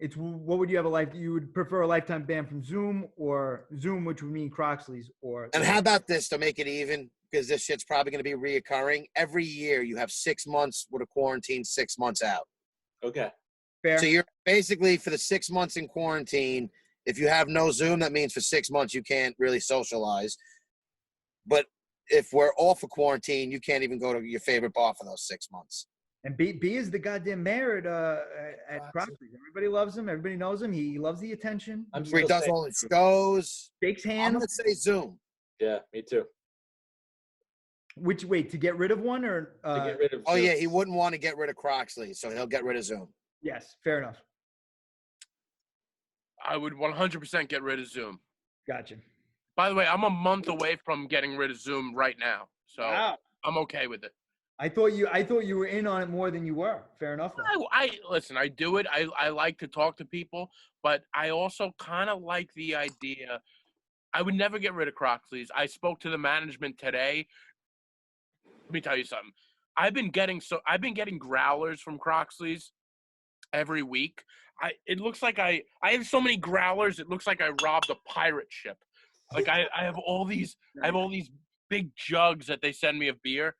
It's what would you have you would prefer a lifetime ban from Zoom or Zoom, which would mean Croxley's, or And how about this to make it even? Because this shit's probably going to be reoccurring. Every year you have 6 months with a quarantine, 6 months out. Okay. fair? So you're basically for the 6 months in quarantine, if you have no Zoom, that means for 6 months you can't really socialize. But if we're off of quarantine, you can't even go to your favorite bar for those 6 months. And B is the goddamn mayor at Croxley's. Everybody loves him. Everybody knows him. He loves the attention. I'm Where he still does saying all his Zoom. shows. Shakes I'm hands. going to say Zoom. Yeah, me too. To get rid of one or To get rid of Oh, Zoom. yeah, he wouldn't want to get rid of Croxley, so he'll get rid of Zoom. yes, fair enough. I would 100% get rid of Zoom. Gotcha. By the way, I'm a month away from getting rid of Zoom right now, so Wow. I'm okay with it. I thought you were in on it more than you were. Fair enough, though. I listen. I do it. I like to talk to people, but I also kind of like the idea. I would never get rid of Croxley's. I spoke to the management today. Let me tell you something. I've been getting growlers from Croxley's every week. It looks like I have so many growlers. It looks like I robbed a pirate ship. Like I have all these big jugs that they send me of beer.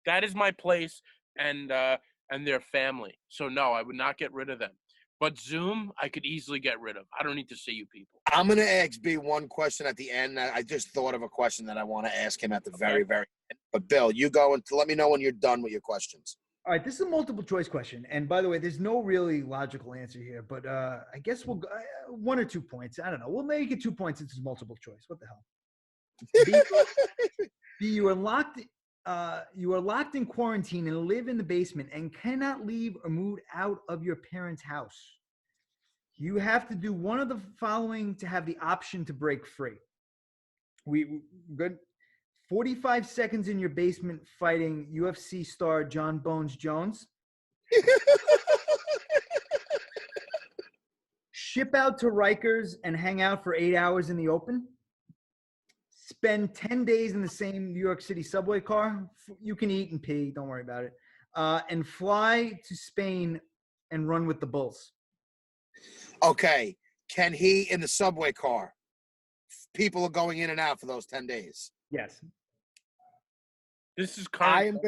That is my place and their family. So no, I would not get rid of them. But Zoom, I could easily get rid of. I don't need to see you people. I'm gonna ask B one question at the end. I just thought of a question that I want to ask him at the very, very end. But Bill, you go and let me know when you're done with your questions. All right, this is a multiple choice question, and by the way, there's no really logical answer here. But I guess we'll go 1 or 2 points. I don't know. We'll make it 2 points since it's multiple choice. What the hell? B, you are locked. You are locked in quarantine and live in the basement and cannot leave or move out of your parents' house. You have to do one of the following to have the option to break free. We good. 45 seconds in your basement fighting UFC star John Bones Jones. Ship out to Rikers and hang out for 8 hours in the open. Spend 10 days in the same New York City subway car. You can eat and pee. Don't worry about it. And fly to Spain and run with the Bulls. Okay. Can he in the subway car? People are going in and out for those 10 days. Yes. This is current.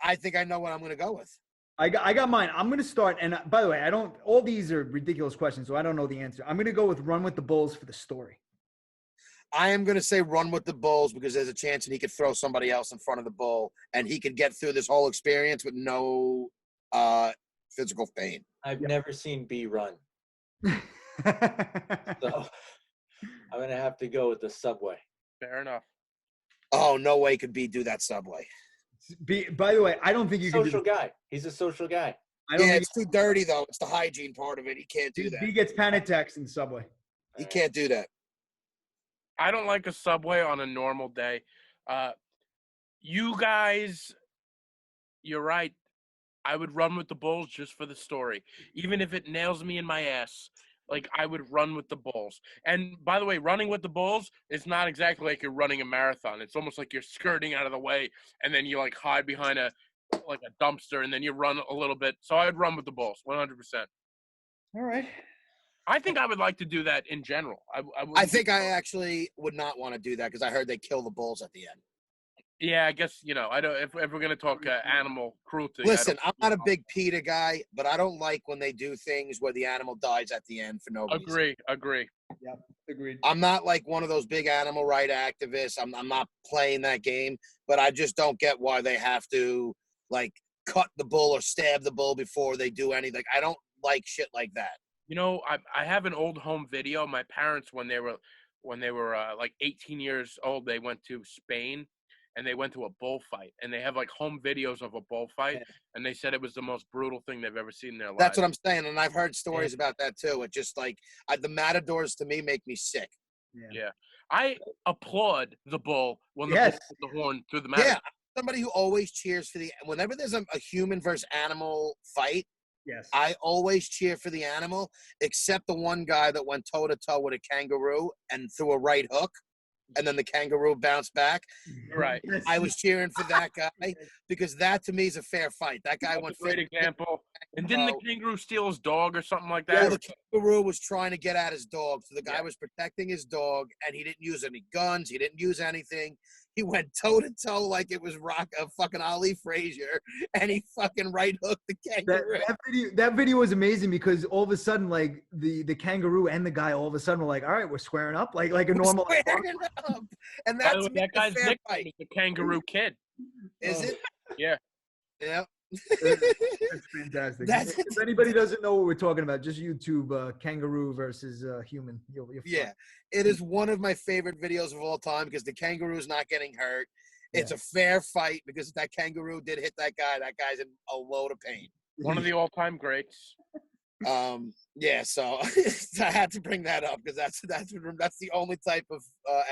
I think I know what I'm gonna go with. I got mine. I'm going to start. And by the way, all these are ridiculous questions, so I don't know the answer. I'm going to go with run with the Bulls for the story. I am gonna say run with the Bulls because there's a chance that he could throw somebody else in front of the bull and he could get through this whole experience with no physical pain. I've never seen B run, so I'm gonna have to go with the subway. Fair enough. Oh, no way could B do that subway. By the way, I don't think you can Social guy. He's a social guy. I don't Yeah, think it's too dirty though. It's the hygiene part of it. He can't do that. B gets panic attacks in the subway. He can't do that. I don't like a subway on a normal day. You guys, you're right. I would run with the Bulls just for the story. Even if it nails me in my ass, like I would run with the Bulls. And by the way, running with the Bulls is not exactly like you're running a marathon. It's almost like you're skirting out of the way and then you like hide behind a dumpster and then you run a little bit. So I'd run with the Bulls 100%. All right. I think I would like to do that in general. I think I actually would not want to do that because I heard they kill the bulls at the end. Yeah, I guess, I don't. If we're gonna talk animal cruelty, Listen, I'm not a big PETA guy, but I don't like when they do things where the animal dies at the end for no reason. Agree. Yep. Agreed. I'm not like one of those big animal right activists. I'm not playing that game, but I just don't get why they have to like cut the bull or stab the bull before they do anything. I don't like shit like that. I have an old home video. My parents, when they were like 18 years old, they went to Spain and they went to a bullfight. And they have like home videos of a bullfight. And they said it was the most brutal thing they've ever seen in their lives. That's what I'm saying. And I've heard stories about that too. It just like the matadors to me make me sick. Yeah. I applaud the bull when the bull puts the horn through the matador. Yeah. Somebody who always cheers for whenever there's a human versus animal fight. Yes. I always cheer for the animal, except the one guy that went toe-to-toe with a kangaroo and threw a right hook, and then the kangaroo bounced back. Right. I was cheering for that guy because that, to me, is a fair fight. That guy went. Great example. And didn't the kangaroo steal his dog or something like that? Yeah, the kangaroo was trying to get at his dog, so the guy was protecting his dog, and he didn't use any guns. He didn't use anything. He went toe-to-toe like it was fucking Ali Frazier, and he fucking right hooked the kangaroo. That video was amazing because all of a sudden, like, the kangaroo and the guy all of a sudden were like, all right, we're squaring up like a normal. Up. And that's that guy's nickname is the Kangaroo Kid. Is it? Yeah. Yeah. That's fantastic. If anybody doesn't know what we're talking about, just YouTube kangaroo versus human. You'll it is one of my favorite videos of all time because the kangaroo's not getting hurt. It's a fair fight because that kangaroo did hit that guy. That guy's in a load of pain. One of the all-time greats. So I had to bring that up because that's the only type of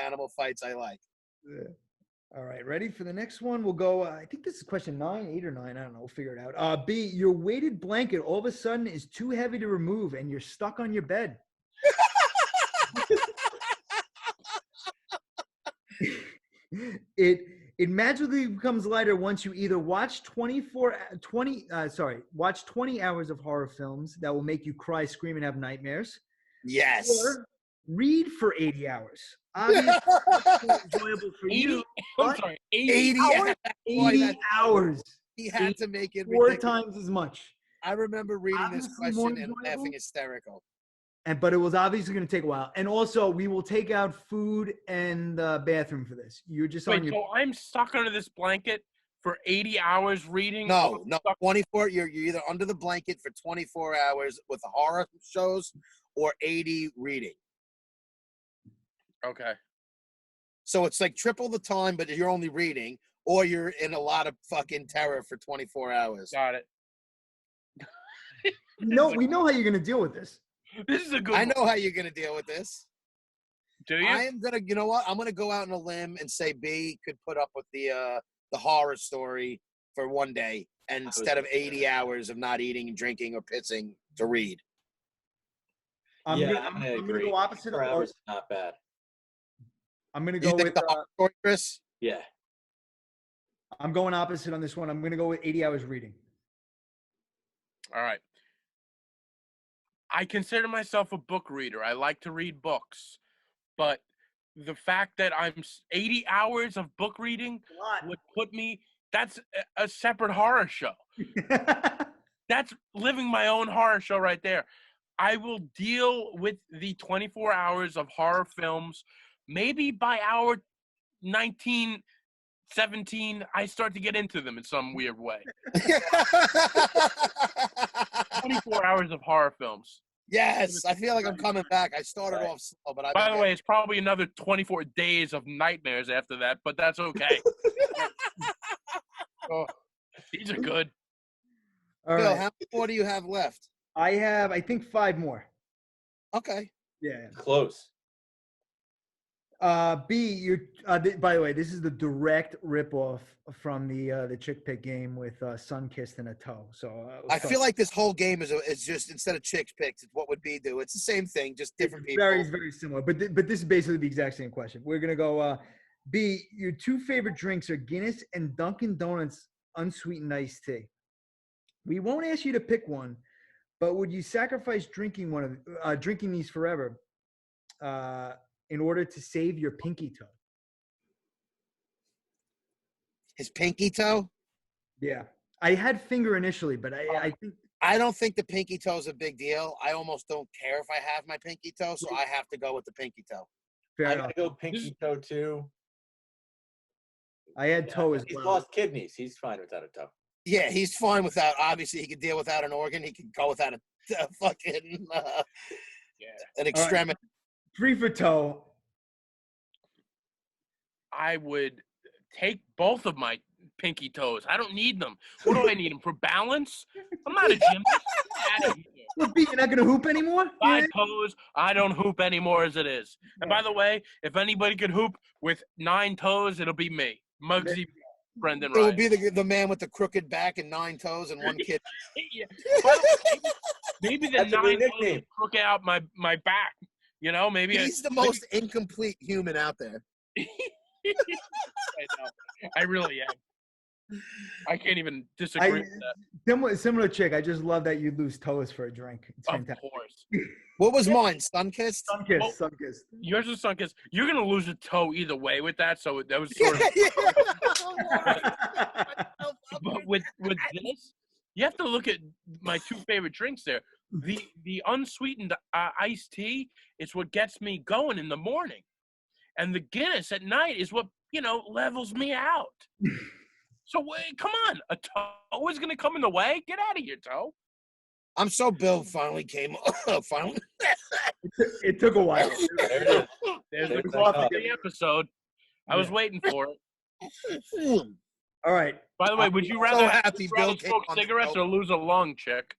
animal fights I like. Yeah. All right, ready for the next one? We'll go. I think this is question 9, 8, or 9. I don't know. We'll figure it out. B, your weighted blanket all of a sudden is too heavy to remove, and you're stuck on your bed. It magically becomes lighter once you either watch 20 hours of horror films that will make you cry, scream, and have nightmares, Yes. or read for 80 hours. Obviously, it's enjoyable for 80 you. I'm but sorry, 80 hours? 80 hours. He had to make it 4 ridiculous. times as much. I remember reading this Obviously more question and enjoyable. laughing hysterical. But it was obviously going to take a while. And also, we will take out food and the bathroom for this. You're just on Wait, your. so I'm stuck under this blanket for 80 hours reading? No, Stuck- 24. You're either under the blanket for 24 hours with the horror shows or 80 reading. Okay. So it's like triple the time, but you're only reading, or you're in a lot of fucking terror for 24 hours. Got it. No, we know how you're going to deal with this. This is a good I one. know how you're gonna deal with this. Do you? I am gonna, you know what? I'm gonna go out on a limb and say B could put up with the horror story for one day, and instead of 80 hours of not eating and drinking or pissing to read. I'm Yeah, gonna, I'm I gonna agree. go opposite. 4 hours is not bad. I'm gonna You go think with. the horror story, Chris? Yeah. I'm going opposite on this one. I'm gonna go with 80 hours reading. All right. I consider myself a book reader. I like to read books. But the fact that I'm 80 hours of book reading would put me, that's a separate horror show. That's living my own horror show right there. I will deal with the 24 hours of horror films. Maybe by hour 19, 17, I start to get into them in some weird way. 24 hours of horror films. Yes, I feel like I'm coming back. I started off slow, but By the way, it's probably another 24 days of nightmares after that, but that's okay. Oh, these are good. All Bill, right. how many more do you have left? I have, I think, 5 more. Okay. Yeah. Close. B, you're. By the way, this is the direct ripoff from the Chick Pick game with Sunkissed and a toe. So I feel like this whole game is just, instead of chicks picked, it's what would be do. It's the same thing, just different people. Very, very similar. But this is basically the exact same question. We're gonna go. B, your 2 favorite drinks are Guinness and Dunkin' Donuts unsweetened iced tea. We won't ask you to pick one, but would you sacrifice drinking drinking these forever, in order to save your pinky toe? His pinky toe? Yeah, I had finger initially, but I think I don't think the pinky toe is a big deal. I almost don't care if I have my pinky toe, so I have to go with the pinky toe. fair I enough. gotta go pinky toe too. I had toe as He's well. lost kidneys. He's fine without a toe. Yeah, he's fine without. Obviously, he could deal without an organ. He could go without a fucking an extremity. 3 for toe. I would take both of my pinky toes. I don't need them. What do I need them for? Balance? I'm not a gymnast. Get out of here. What, B, you're not gonna hoop anymore? 5 Yeah. toes. I don't hoop anymore as it is. And by the way, if anybody could hoop with 9 toes, it'll be me. Muggsy, Brendan It Ryan. would be the man with the crooked back and 9 toes and 1 kid. Yeah. By the way, maybe the That's a 9 great toes nickname. would crook out my back. You know, maybe He's the most incomplete human out there. I know. I really am. I can't even disagree with that. Similar chick. I just love that you lose toes for a drink. It's Of fantastic. course. What was mine? Sunkissed? Sunkissed, Well- Sunkissed. Yours is sunk. You're gonna lose a toe either way with that. So that was sort of. But with this, you have to look at my 2 favorite drinks there. The unsweetened iced tea is what gets me going in the morning, and the Guinness at night is what levels me out. So wait, come on, a toe is gonna come in the way. Get out of here, toe. I'm so Bill finally came. Finally. It took a while. There it is. There's There's the the coffee cup. of the episode. I was waiting for it. All right. By the way, would you So rather happy Bill came smoke on the cigarettes show. or lose a lung, chick?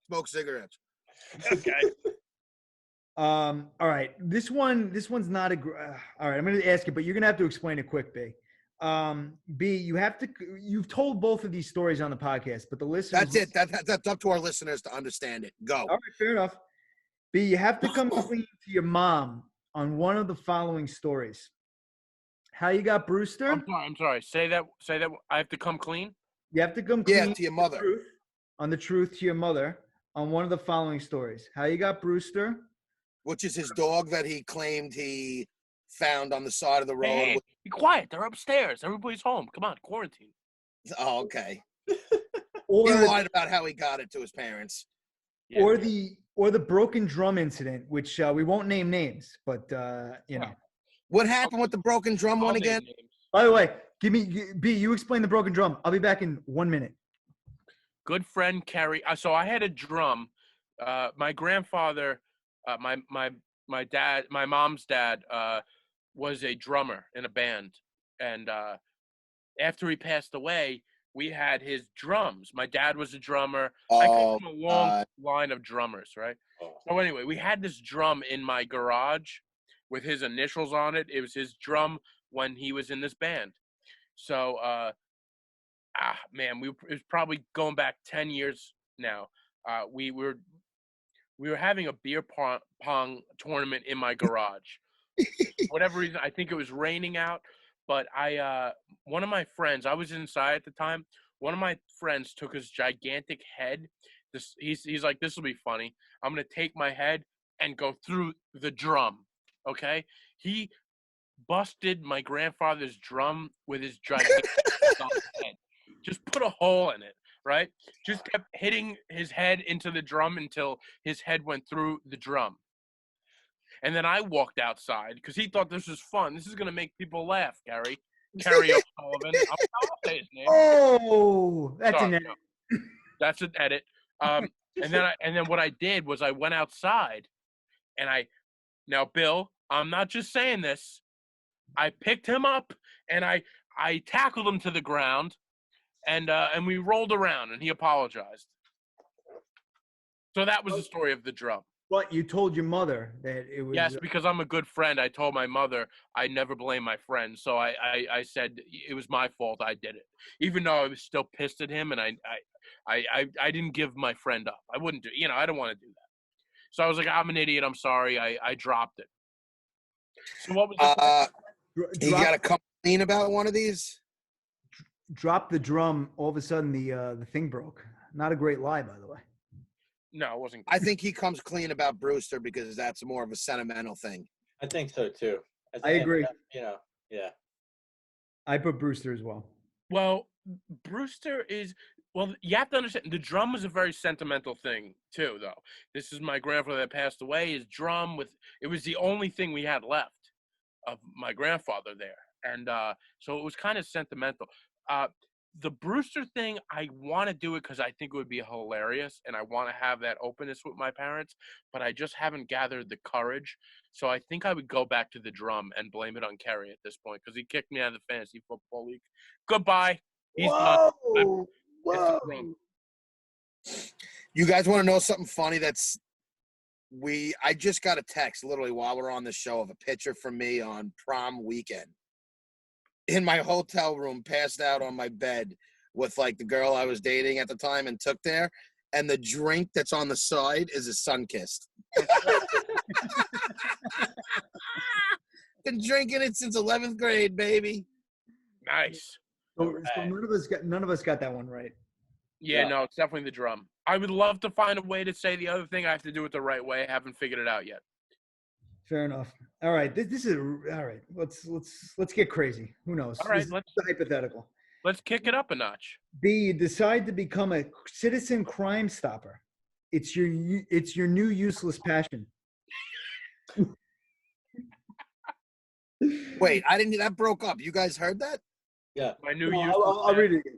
Smoke cigarettes. Okay. All right. This one's not all right. I'm going to ask you, but you're going to have to explain it quick, B. B, you've told both of these stories on the podcast, but the listeners. That's it. That's up to our listeners to understand it. Go. All right, fair enough. B, you have to come clean to your mom on one of the following stories. How you got Brewster? I'm sorry. Say that. I have to come clean. You have to come clean Yeah, to your mother. on the truth to your mother on one of the following stories. How you got Brewster? Which is his dog that he claimed he found on the side of the road. Hey, be quiet. They're upstairs. Everybody's home. Come on, quarantine. Oh, okay. Or He lied about how he got it to his parents. Yeah. or the broken drum incident, which we won't name names, but you know. What happened with the broken drum I'll one name again? names. By the way, B. You explain the broken drum. I'll be back in 1 minute. Good friend Kerry. So I had a drum. My grandfather, my dad, my mom's dad, was a drummer in a band, and after he passed away, we had his drums. My dad was a drummer. I come from a long line of drummers, right? So anyway, we had this drum in my garage with his initials on it. It was his drum when he was in this band. So, man, it was probably going back 10 years now. We were having a beer pong tournament in my garage. For whatever reason, I think it was raining out, but one of my friends, I was inside at the time. One of my friends took his gigantic head. He's like, this will be funny. I'm gonna take my head and go through the drum. Okay, he busted my grandfather's drum with his gigantic head. Just put a hole in it, right? Just kept hitting his head into the drum until his head went through the drum. And then I walked outside because he thought this was fun. This is gonna make people laugh, Gary. Kerry O'Sullivan. I'll say his name. Oh, that's Sorry, an edit. no. That's an edit. And then what I did was I went outside, and now Bill, I'm not just saying this. I picked him up and I tackled him to the ground, and we rolled around, and he apologized. So that was the story of the drum. But you told your mother that it was. Yes, because I'm a good friend. I told my mother I never blame my friend. So I said it was my fault. I did it, even though I was still pissed at him, and I didn't give my friend up. I wouldn't do. I don't want to do that. So I was like, I'm an idiot. I'm sorry. I dropped it. So what was You got to come clean about one of these? Drop the drum. All of a sudden, the thing broke. Not a great lie, by the way. No, it wasn't. I think he comes clean about Brewster because that's more of a sentimental thing. I think so too. I agree. Yeah. I put Brewster as well. Well, Brewster is. Well, you have to understand, the drum was a very sentimental thing, too, though. This is my grandfather that passed away. His drum, it was the only thing we had left of my grandfather there. And so it was kind of sentimental. The Brewster thing, I want to do it because I think it would be hilarious, and I want to have that openness with my parents, but I just haven't gathered the courage. So I think I would go back to the drum and blame it on Kerry at this point because he kicked me out of the fantasy football league. Goodbye. He's done. Whoa. You guys want to know something funny? I just got a text literally while we're on the show of a picture from me on prom weekend in my hotel room, passed out on my bed with like the girl I was dating at the time and took there. And the drink that's on the side is a Sunkist. Been drinking it since 11th grade, baby. Nice. So none of us got that one right. Yeah, no, it's definitely the drum. I would love to find a way to say the other thing. I have to do it the right way. I haven't figured it out yet. Fair enough. All right, this is all right. Let's get crazy. Who knows? All right, this is hypothetical. Let's kick it up a notch. B, you decide to become a citizen crime stopper. It's your new useless passion. Wait, that broke up. You guys heard that? Yeah. My new I'll read it again.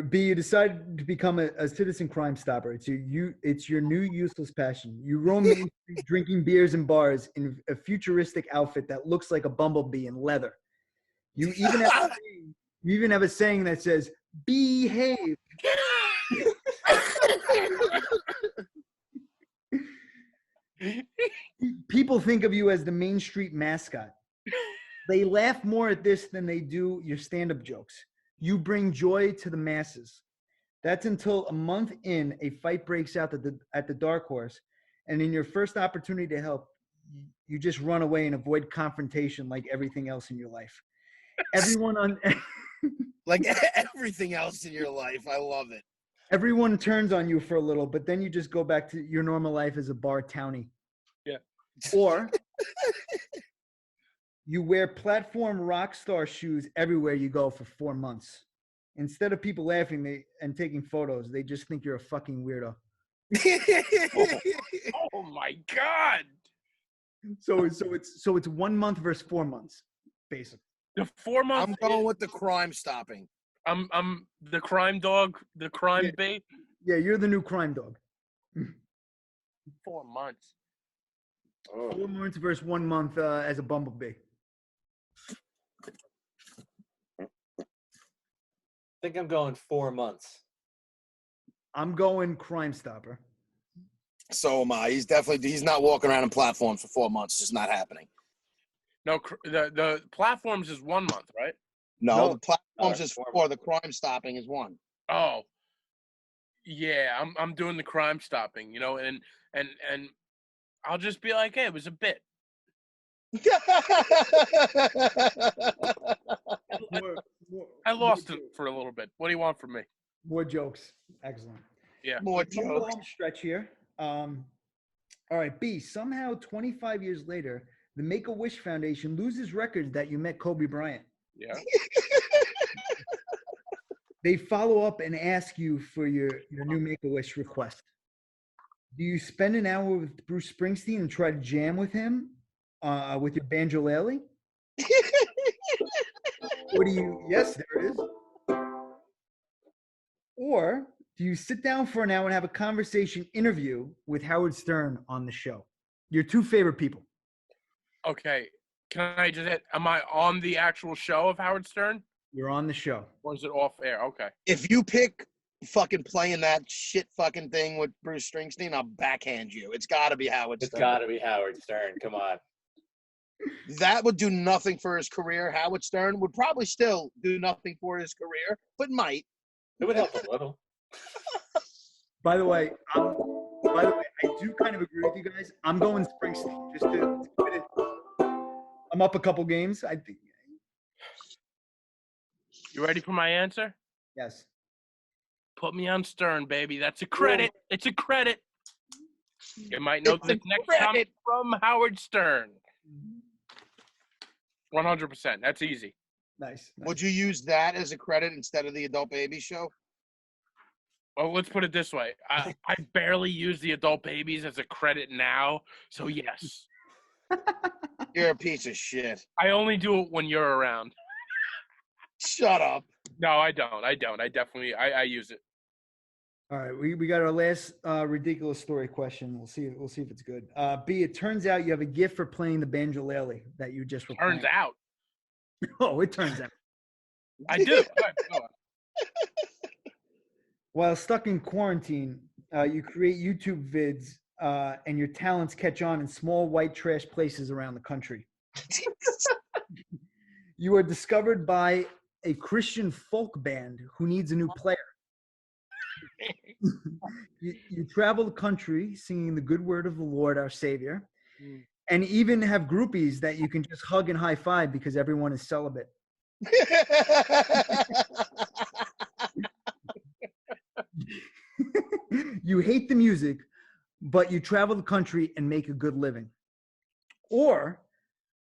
B, you decide to become a citizen crime stopper. It's your new useless passion. You roam Main Street drinking beers in bars in a futuristic outfit that looks like a bumblebee in leather. You even have a saying that says, behave. People People think of you as the Main Street mascot. They laugh more at this than they do your stand-up jokes. You bring joy to the masses. That's until a month in, a fight breaks out at the Dark Horse, and in your first opportunity to help, you just run away and avoid confrontation like everything else in your life. Everyone on Like everything else in your life. I love it. everyone turns on you for a little, but then you just go back to your normal life as a bar townie. Yeah. Or you wear platform rock star shoes everywhere you go for 4 months. Instead of people laughing and taking photos, they just think you're a fucking weirdo. Oh my God. So it's 1 month versus 4 months, basically. The 4 months. I'm going with the crime stopping. I'm the crime dog, the crime bait. Yeah, you're the new crime dog. 4 months. Oh. 4 months versus 1 month as a bumblebee. I think I'm going 4 months. I'm going Crime Stopper. So am I. He's not walking around in platforms for 4 months. It's just not happening. No, the platforms is 1 month, right? No, No. the platforms is 4 4. The crime stopping is 1. Oh, yeah. I'm doing the crime stopping, you know, and I'll just be like, hey, it was a bit. I lost it for a little bit. What do you want from me? More jokes. Excellent. Yeah. More Come jokes. home stretch here. All right, B. Somehow, 25 years later, the Make-A-Wish Foundation loses records that you met Kobe Bryant. Yeah. They follow up and ask you for your new Make-A-Wish request. Do you spend an hour with Bruce Springsteen and try to jam with him with your banjolele? Or do you? Yes, there it is. Or do you sit down for an hour and have a conversation interview with Howard Stern on the show? Your two favorite people. Okay. Can I just am I on the actual show of Howard Stern? You're on the show. Or is it off air? Okay. If you pick fucking playing that shit fucking thing with Bruce Springsteen, I'll backhand you. It's got to be Howard It's Stern. got to be Howard Stern. Come on. That would do nothing for his career. Howard Stern would probably still do nothing for his career, but might. It would help a little. By the way, I do kind of agree with you guys. I'm going Springsteen. Just to put it, I'm up a couple games. I think. You ready for my answer? Yes. Put me on Stern, baby. That's a credit. It's a credit. You might know It's the a next time credit. from Howard Stern. 100%. That's easy. Nice. Would you use that as a credit instead of the Adult Baby Show? Well, let's put it this way. I barely use the adult babies as a credit now. So, yes. You're a piece of shit. I only do it when you're around. Shut up. No, I don't. I definitely use it. All right, we got our last ridiculous story question. We'll see if it's good. B, it turns out you have a gift for playing the banjolele that you just were Turns playing. out. Oh, it turns out. I do. All right, go on. While stuck in quarantine, you create YouTube vids and your talents catch on in small white trash places around the country. You are discovered by a Christian folk band who needs a new player. You travel the country singing the good word of the Lord, our Savior, and even have groupies that you can just hug and high five because everyone is celibate. You hate the music, but you travel the country and make a good living. Or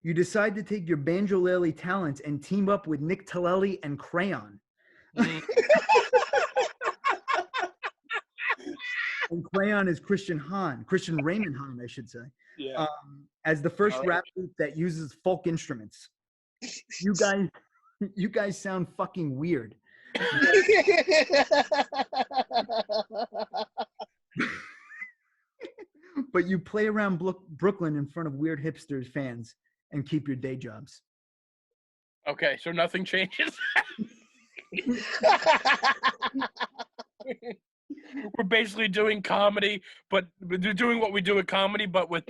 you decide to take your banjolele talents and team up with Nick Tellelli and Crayon. And Crayon is Christian Raymond Hahn, I should say, Yeah. as the first All right. rap group that uses folk instruments. You guys sound fucking weird. But you play around Brooklyn in front of weird hipsters fans and keep your day jobs. Okay, so nothing changes. we're basically doing comedy, but we're doing what we do with comedy, but with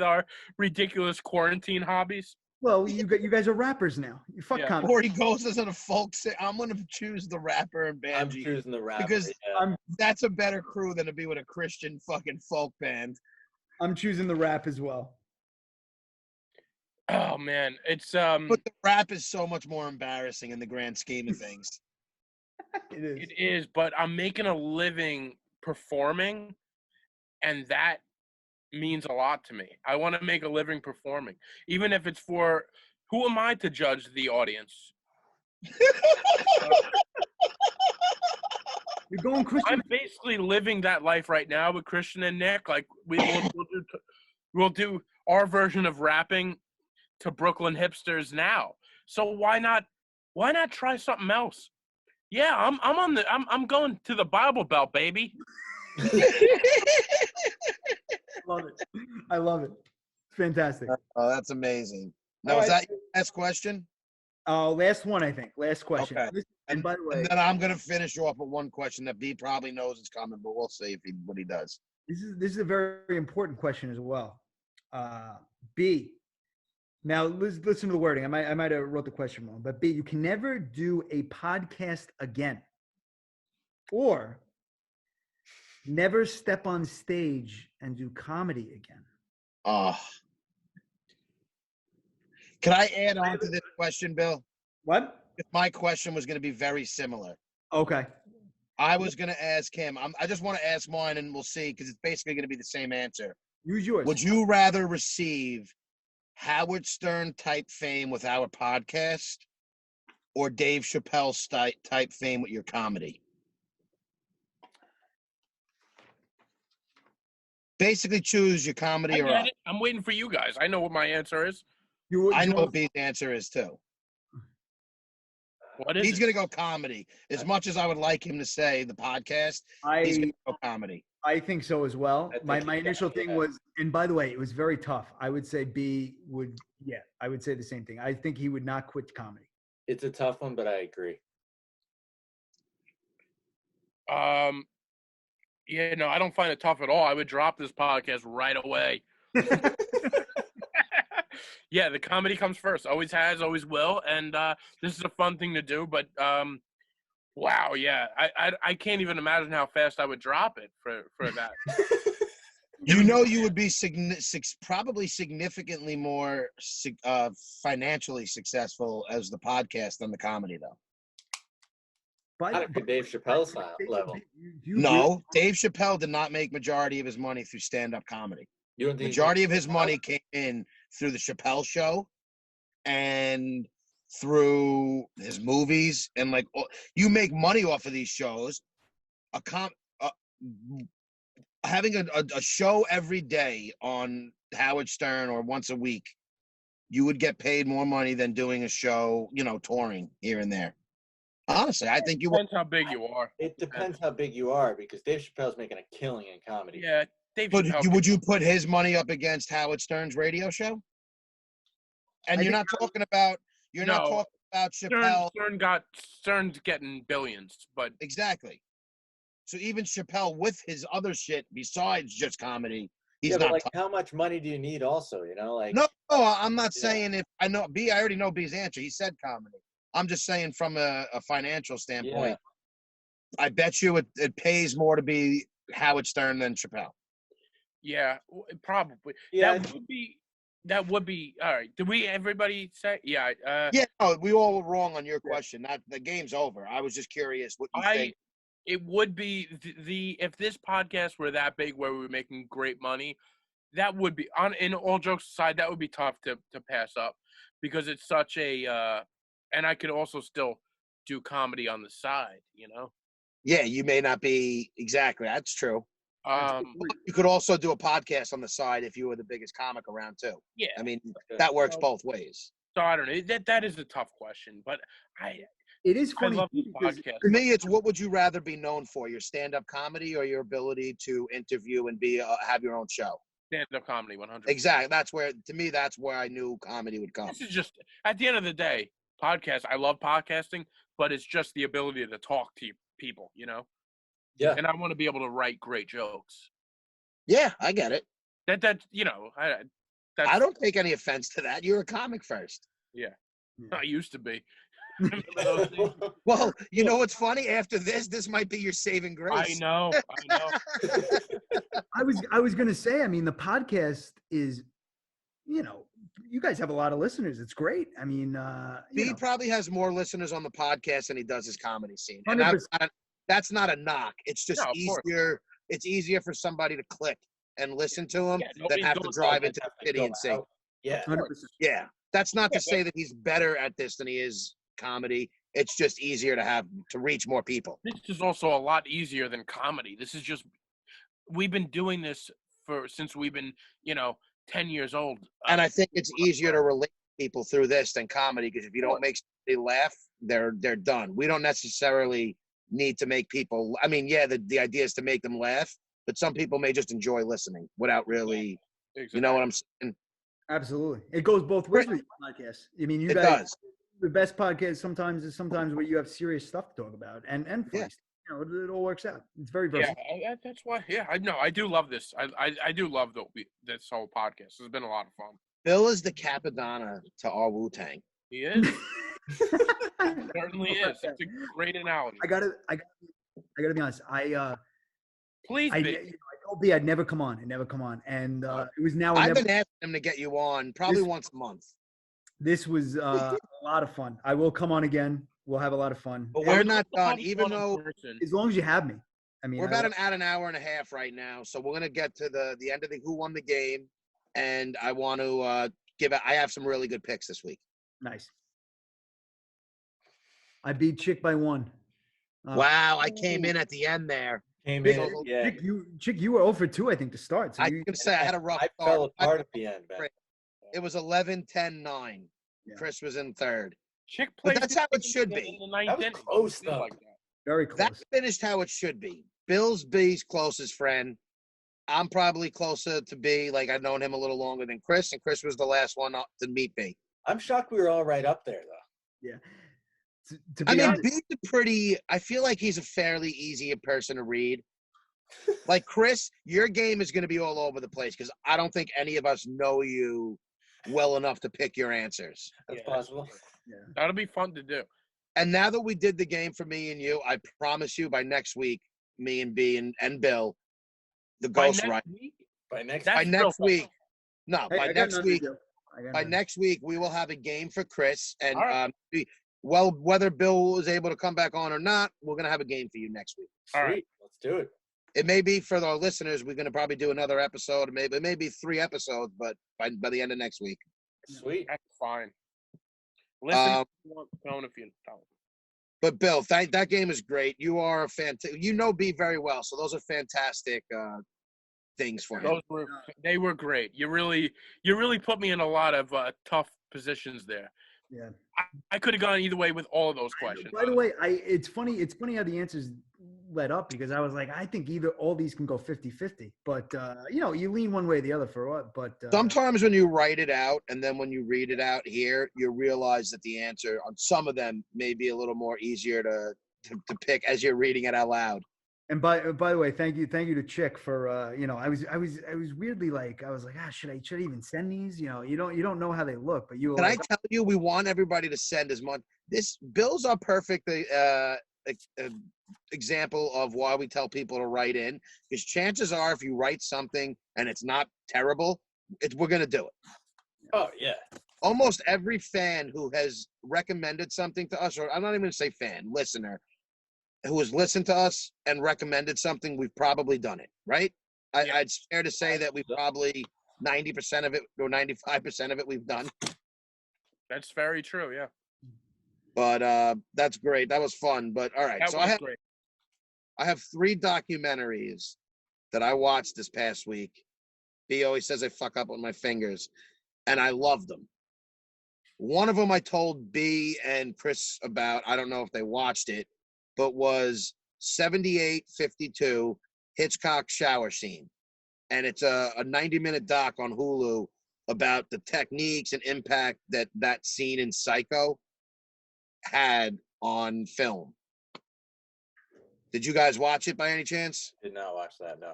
our ridiculous quarantine hobbies. Well, you guys are rappers now. You fuck Yeah. comedy. Or he goes as a folk singer. I'm gonna choose the rapper and I'm Banji choosing the rapper. because yeah. that's a better crew than to be with a Christian fucking folk band. I'm choosing the rap as well. Oh man, it's But the rap is so much more embarrassing in the grand scheme of things. It is. it is, but I'm making a living performing, and that means a lot to me. I want to make a living performing, even if it's for who am I to judge the audience? You're going Christian. I'm basically living that life right now with Christian and Nick. Like we'll do our version of rapping to Brooklyn hipsters now. So why not try something else? Yeah, I'm going to the Bible Belt, baby. Love it. I love it. Fantastic. Oh, that's amazing. Now, All is right. that your last question? Last one, I think. Last question. Okay. And by the way, And then I'm gonna finish off with one question that B probably knows is coming, but we'll see what he does. this is a very important question as well. B. Now listen to the wording. I might have wrote the question wrong, but B, you can never do a podcast again, or never step on stage and do comedy again. Can I add on to this question, Bill? What? If my question was going to be very similar. Okay. I was going to ask him. I just want to ask mine, and we'll see, because it's basically going to be the same answer. Use yours. Would you rather receive Howard Stern type fame with our podcast, or Dave Chappelle type fame with your comedy? Basically, choose your comedy or us. I'm waiting for you guys. I know what my answer is. I know what B's answer is too. What is He's it? going to go comedy. As much as I would like him to say the podcast, he's going to go comedy. I think so as well. I think My he initial definitely thing was, and by the way, it was very tough. I would say B would, yeah, I would say the same thing. I think he would not quit comedy. It's a tough one, but I agree. Yeah, no, I don't find it tough at all. I would drop this podcast right away. Yeah, the comedy comes first. Always has, always will. And this is a fun thing to do. But wow, yeah, I can't even imagine how fast I would drop it for that. You know, you would be probably significantly more financially successful as the podcast than the comedy, though. Not at Dave Chappelle's level. No, Dave Chappelle did not make majority of his money through stand-up comedy. You don't think Majority of his money came in through the Chappelle Show and through his movies, and like you make money off of these shows. Having a show every day on Howard Stern or once a week, you would get paid more money than doing a show, touring here and there. Honestly, I think you would. Depends how big you are. It depends how big you are, because Dave Chappelle's making a killing in comedy. Yeah, Dave But Chappelle. would you put his money up against Howard Stern's radio show? And you're not talking about Chappelle. Stern's getting billions, but Exactly. So even Chappelle with his other shit besides just comedy, he's Yeah, but not. like, how much money do you need? Also, like. No, I'm not Yeah. saying if I know B. I already know B's answer. He said comedy. I'm just saying from a financial standpoint. I bet you it pays more to be Howard Stern than Chappelle. yeah, probably. Yeah. That would be all right. Did everybody say? Yeah. Yeah, no, we all were wrong on your question. The game's over. I was just curious what you think. It would be if this podcast were that big where we were making great money, that would be in all jokes aside, that would be tough to pass up, because it's such a and I could also still do comedy on the side, Yeah, you may not be exactly. That's true. You could also do a podcast on the side if you were the biggest comic around too. Yeah. I mean, that works both ways. So I don't know. That is a tough question, but It is I funny love this because podcast. For me, it's what would you rather be known for, your stand-up comedy or your ability to interview and have your own show? Stand-up comedy, 100%. Exactly. That's where I knew comedy would come. This is just at the end of the day, podcast. I love podcasting, but it's just the ability to talk to people. Yeah. and I want to be able to write great jokes. Yeah, I get it. That you know, that's I don't take any offense to that. You're a comic first. I used to be. Remember those days? Well, you know what's funny? After this might be your saving I grace. know. I was gonna say, I mean, the podcast is, you know, you guys have a lot of listeners. It's great. I mean, B probably has more listeners on the podcast than he does his comedy scene. And 100%. that's not a knock. It's just No, of course. easier. It's easier for somebody to click and listen to him Yeah, than nobody's have to going drive Guys into have the to city go and see. out. Yeah. 100%. Yeah, that's not to Yeah, say that he's better at this than he is comedy. It's just easier to reach more people. This is also a lot easier than comedy. This is just we've been doing this since we've been, 10 years old. And I think it's easier to relate to people through this than comedy, because if you don't make somebody laugh, they're done. We don't necessarily need to make people. I mean, yeah, the idea is to make them laugh, but some people may just enjoy listening without really. You know what I'm saying? Absolutely. It goes both ways with your podcast. I mean, you It guys, does. the best podcast sometimes is where you have serious stuff to talk about and funny Yeah. stuff. You know, it all works out. It's very Yeah, versatile. that's why. Yeah, I know. I do love this. I do love this whole podcast. It's been a lot of fun. Bill is the Capadonna to our Wu-Tang. He is. Certainly is. That's a great analogy. I gotta be honest. Please I be. told B I'd never come on. And it was now or I've never. been asking him to get you on probably This- once a month. This was a lot of fun. I will come on again. We'll have a lot of fun. But And we're It's not a lot done, of even fun in though person. as long as you have me. I mean, we're I about love- an hour and a half right now. So we're gonna get to the end of the who won the game, and I want to I have some really good picks this week. nice. I beat Chick by 1. Wow, I came in at the end there. Came Big- in. Yeah. Chick, you were 0 for 2, I think, to start. So I you, can say I had a rough I start. fell apart at the end, man. It was 11-10-9. Yeah. Chris was in third. Chick But plays that's how it in should the- be. in the ninth That was inning. close, Feels though. like that. very close. That finished how it should be. Bill's B's closest friend. I'm probably closer to B. Like, I've known him a little longer than Chris, and Chris was the last one up to meet B. I'm shocked we were all right up there, though. Yeah. To be I mean, honest, B's a pretty. I feel like he's a fairly easy person to read. Like Chris, your game is going to be all over the place because I don't think any of us know you well enough to pick your answers. That's Yeah. possible. That'll be fun to do. And now that we did the game for me and you, I promise you by next week, me and B and Bill, the By Ghost next Rider. week, By next That's By real next fun. week, no, Hey, by I got next nothing to week, do. I got by nothing. next week we will have a game for Chris, and All right. well, whether Bill was able to come back on or not, we're gonna have a game for you next week. All Sweet. right. Let's do it. It may be for our listeners. We're gonna probably do another episode, maybe 3 episodes, but by the end of next week. Sweet. that's fine. Listen, Um, phone if you don't. But Bill, that game is great. You are a you know B very well, so those are fantastic things for him. They were great. You really put me in a lot of tough positions there. Yeah. I could have gone either way with all of those questions. By the way, it's funny how the answers led up because I was like, I think either all these can go 50-50, but you lean one way or the other for what. But Sometimes when you write it out and then when you read it out here, you realize that the answer on some of them may be a little more easier to pick as you're reading it out loud. and by the way, thank you to Chick for I was weirdly like I was like should I even send these? You don't know how they look, but you were Can I like, tell you, we want everybody to send as much. This Bill's our perfect example of why we tell people to write in, because chances are if you write something and it's not terrible, we're going to do it. Oh, yeah. Almost every fan who has recommended something to us, or I'm not even going to say fan, listener, who has listened to us and recommended something, we've probably done it, right? Yeah. It's fair to say that we probably 90% of it or 95% of it we've done. That's very true. Yeah, But that's great. That was fun. But all right, that so was great. I have 3 documentaries that I watched this past week. B always says I fuck up with my fingers, and I love them. One of them I told B and Chris about. I don't know if they watched it, but was 7852 Hitchcock shower scene. And it's a 90-minute doc on Hulu about the techniques and impact that scene in Psycho had on film. Did you guys watch it by any chance? Did not watch that, no.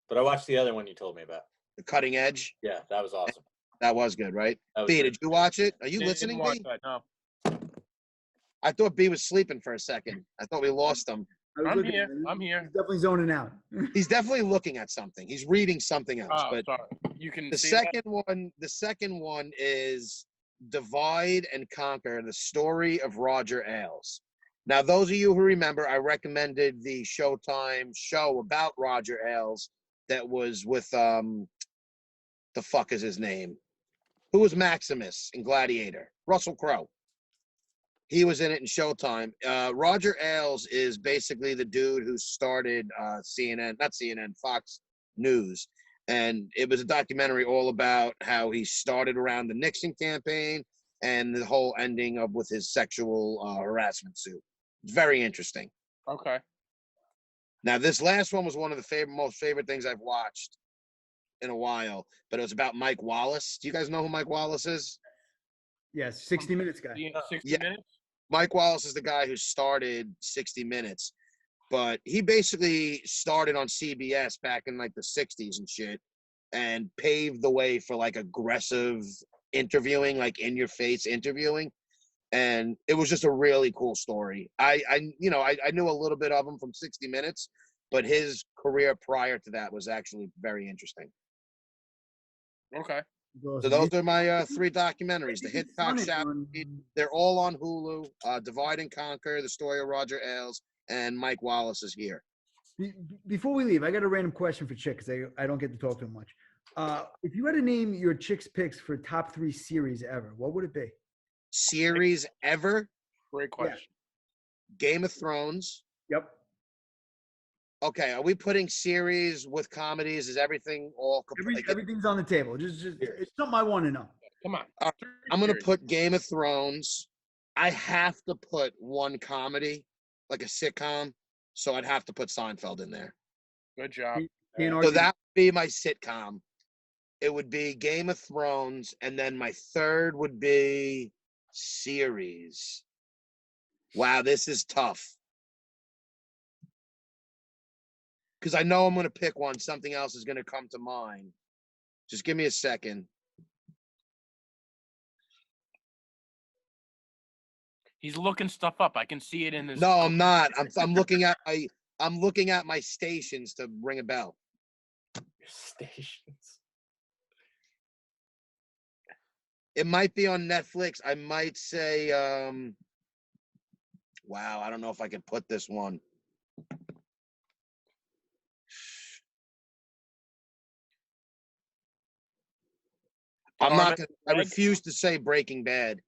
But I watched the other one you told me about. The Cutting Edge. Yeah, that was awesome. That was good, right? That was B, good. did you watch it? Are you Didn't listening, watch B? that, no. I thought B was sleeping for a second. I thought we lost him. I was I'm looking here. at it. I'm here. He's definitely zoning out. He's definitely looking at something. He's reading something else. Oh, But sorry. You can the see second one is Divide and Conquer: The Story of Roger Ailes. Now, those of you who remember, I recommended the Showtime show about Roger Ailes that was with the fuck is his name? Who was Maximus in Gladiator? Russell Crowe. He was in it in Showtime. Roger Ailes is basically the dude who started Fox News. And it was a documentary all about how he started around the Nixon campaign and the whole ending up with his sexual harassment suit. It's very interesting. Okay. Now, this last one was one of the most favorite things I've watched in a while, but it was about Mike Wallace. Do you guys know who Mike Wallace is? Yes, 60 Minutes guy. 60 Yeah. minutes? Mike Wallace is the guy who started 60 Minutes, but he basically started on CBS back in like the 60s and shit and paved the way for like aggressive interviewing, like in your face interviewing. And it was just a really cool story. I knew a little bit of him from 60 Minutes, but his career prior to that was actually very interesting. Okay. So those are my three documentaries: the Hitchcock Shadow. They're all on Hulu. Divide and Conquer: The Story of Roger Ailes, and Mike Wallace is here. Before we leave, I got a random question for Chick because I don't get to talk to him much. If you had to name your Chick's picks for top 3 series ever, what would it be? Series ever? Great question. Game of Thrones. Yep. Okay, are we putting series with comedies? Is everything all? Everything's on the table. Just it's something I want to know. Come on. I'm gonna put Game of Thrones. I have to put one comedy, like a sitcom, so I'd have to put Seinfeld in there. Good job. Can't So argue. that would be my sitcom. It would be Game of Thrones, and then my third would be series. Wow, this is tough. Because I know I'm going to pick one. Something else is going to come to mind. Just give me a second. He's looking stuff up. I can see it in his. No, I'm not. I'm looking at my stations to ring a bell. Stations. It might be on Netflix. I might say, wow, I don't know if I can put this one. I'm not gonna. I refuse to say Breaking Bad.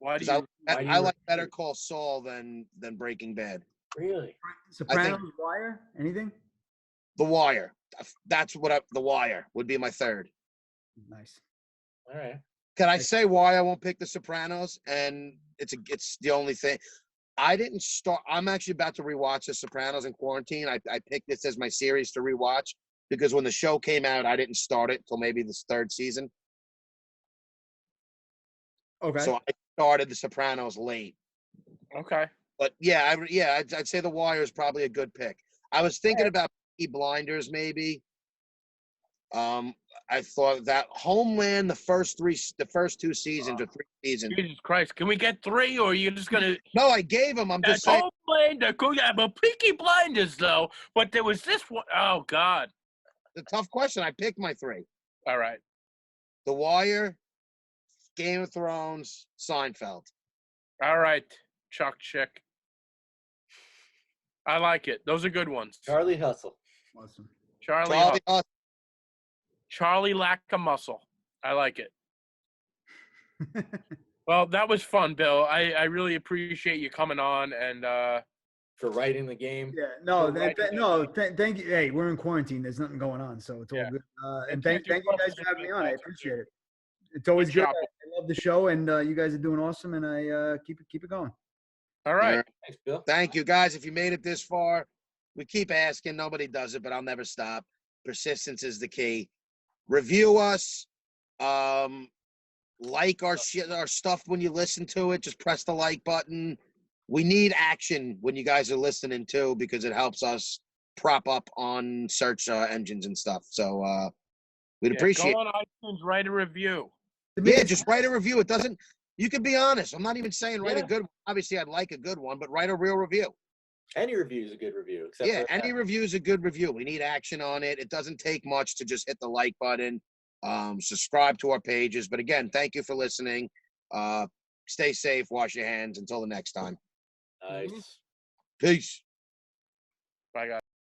Why do 'Cause you? I like Better Call Saul than Breaking Bad. Really? Sopranos, Wire, anything? The Wire. That's what The Wire would be my third. Nice. All right. Can I say why I won't pick The Sopranos? And it's the only thing. I didn't start. I'm actually about to rewatch The Sopranos in quarantine. I picked this as my series to rewatch because when the show came out, I didn't start it till maybe this third season. Okay. So I started The Sopranos late. Okay. But yeah, I'd say The Wire is probably a good pick. I was thinking about Peaky Blinders maybe. I thought that Homeland, the first 2 seasons or 3 seasons. Jesus Christ! Can we get 3, or are you just gonna? No, I gave them. I'm just That's saying. Homelander. But Peaky Blinders though. But there was this one. Oh God. It's a tough question. I picked my 3. All right. The Wire, Game of Thrones, Seinfeld. All right. Chuck Chick. I like it. Those are good ones. Charlie Hustle. Awesome. Charlie lack a muscle. I like it. Well, that was fun, Bill. I really appreciate you coming on and For writing the game. Yeah, no, Right. thank you. Hey, we're in quarantine. There's nothing going on, so it's all Yeah. good. And And thank you guys for having me on. I appreciate it. It's always Good good. job. I love the show, and you guys are doing awesome. And I keep it going. all right. Thanks, Bill. Thank you, guys. If you made it this far, we keep asking. Nobody does it, but I'll never stop. Persistence is the key. Review us. Like our stuff when you listen to it. Just press the like button. we need action when you guys are listening too, because it helps us prop up on search engines and stuff. So we'd appreciate. Go on iTunes, write a review. Yeah, just write a review. It doesn't. You can be honest. I'm not even saying write a Yeah. good. Obviously, I'd like a good one, but write a real review. Any review is a good review. Except Yeah, for any review is a good review. We need action on it. It doesn't take much to just hit the like button, subscribe to our pages. But again, thank you for listening. Stay safe. Wash your hands. Until the next time. Nice. Peace. Bye, guys.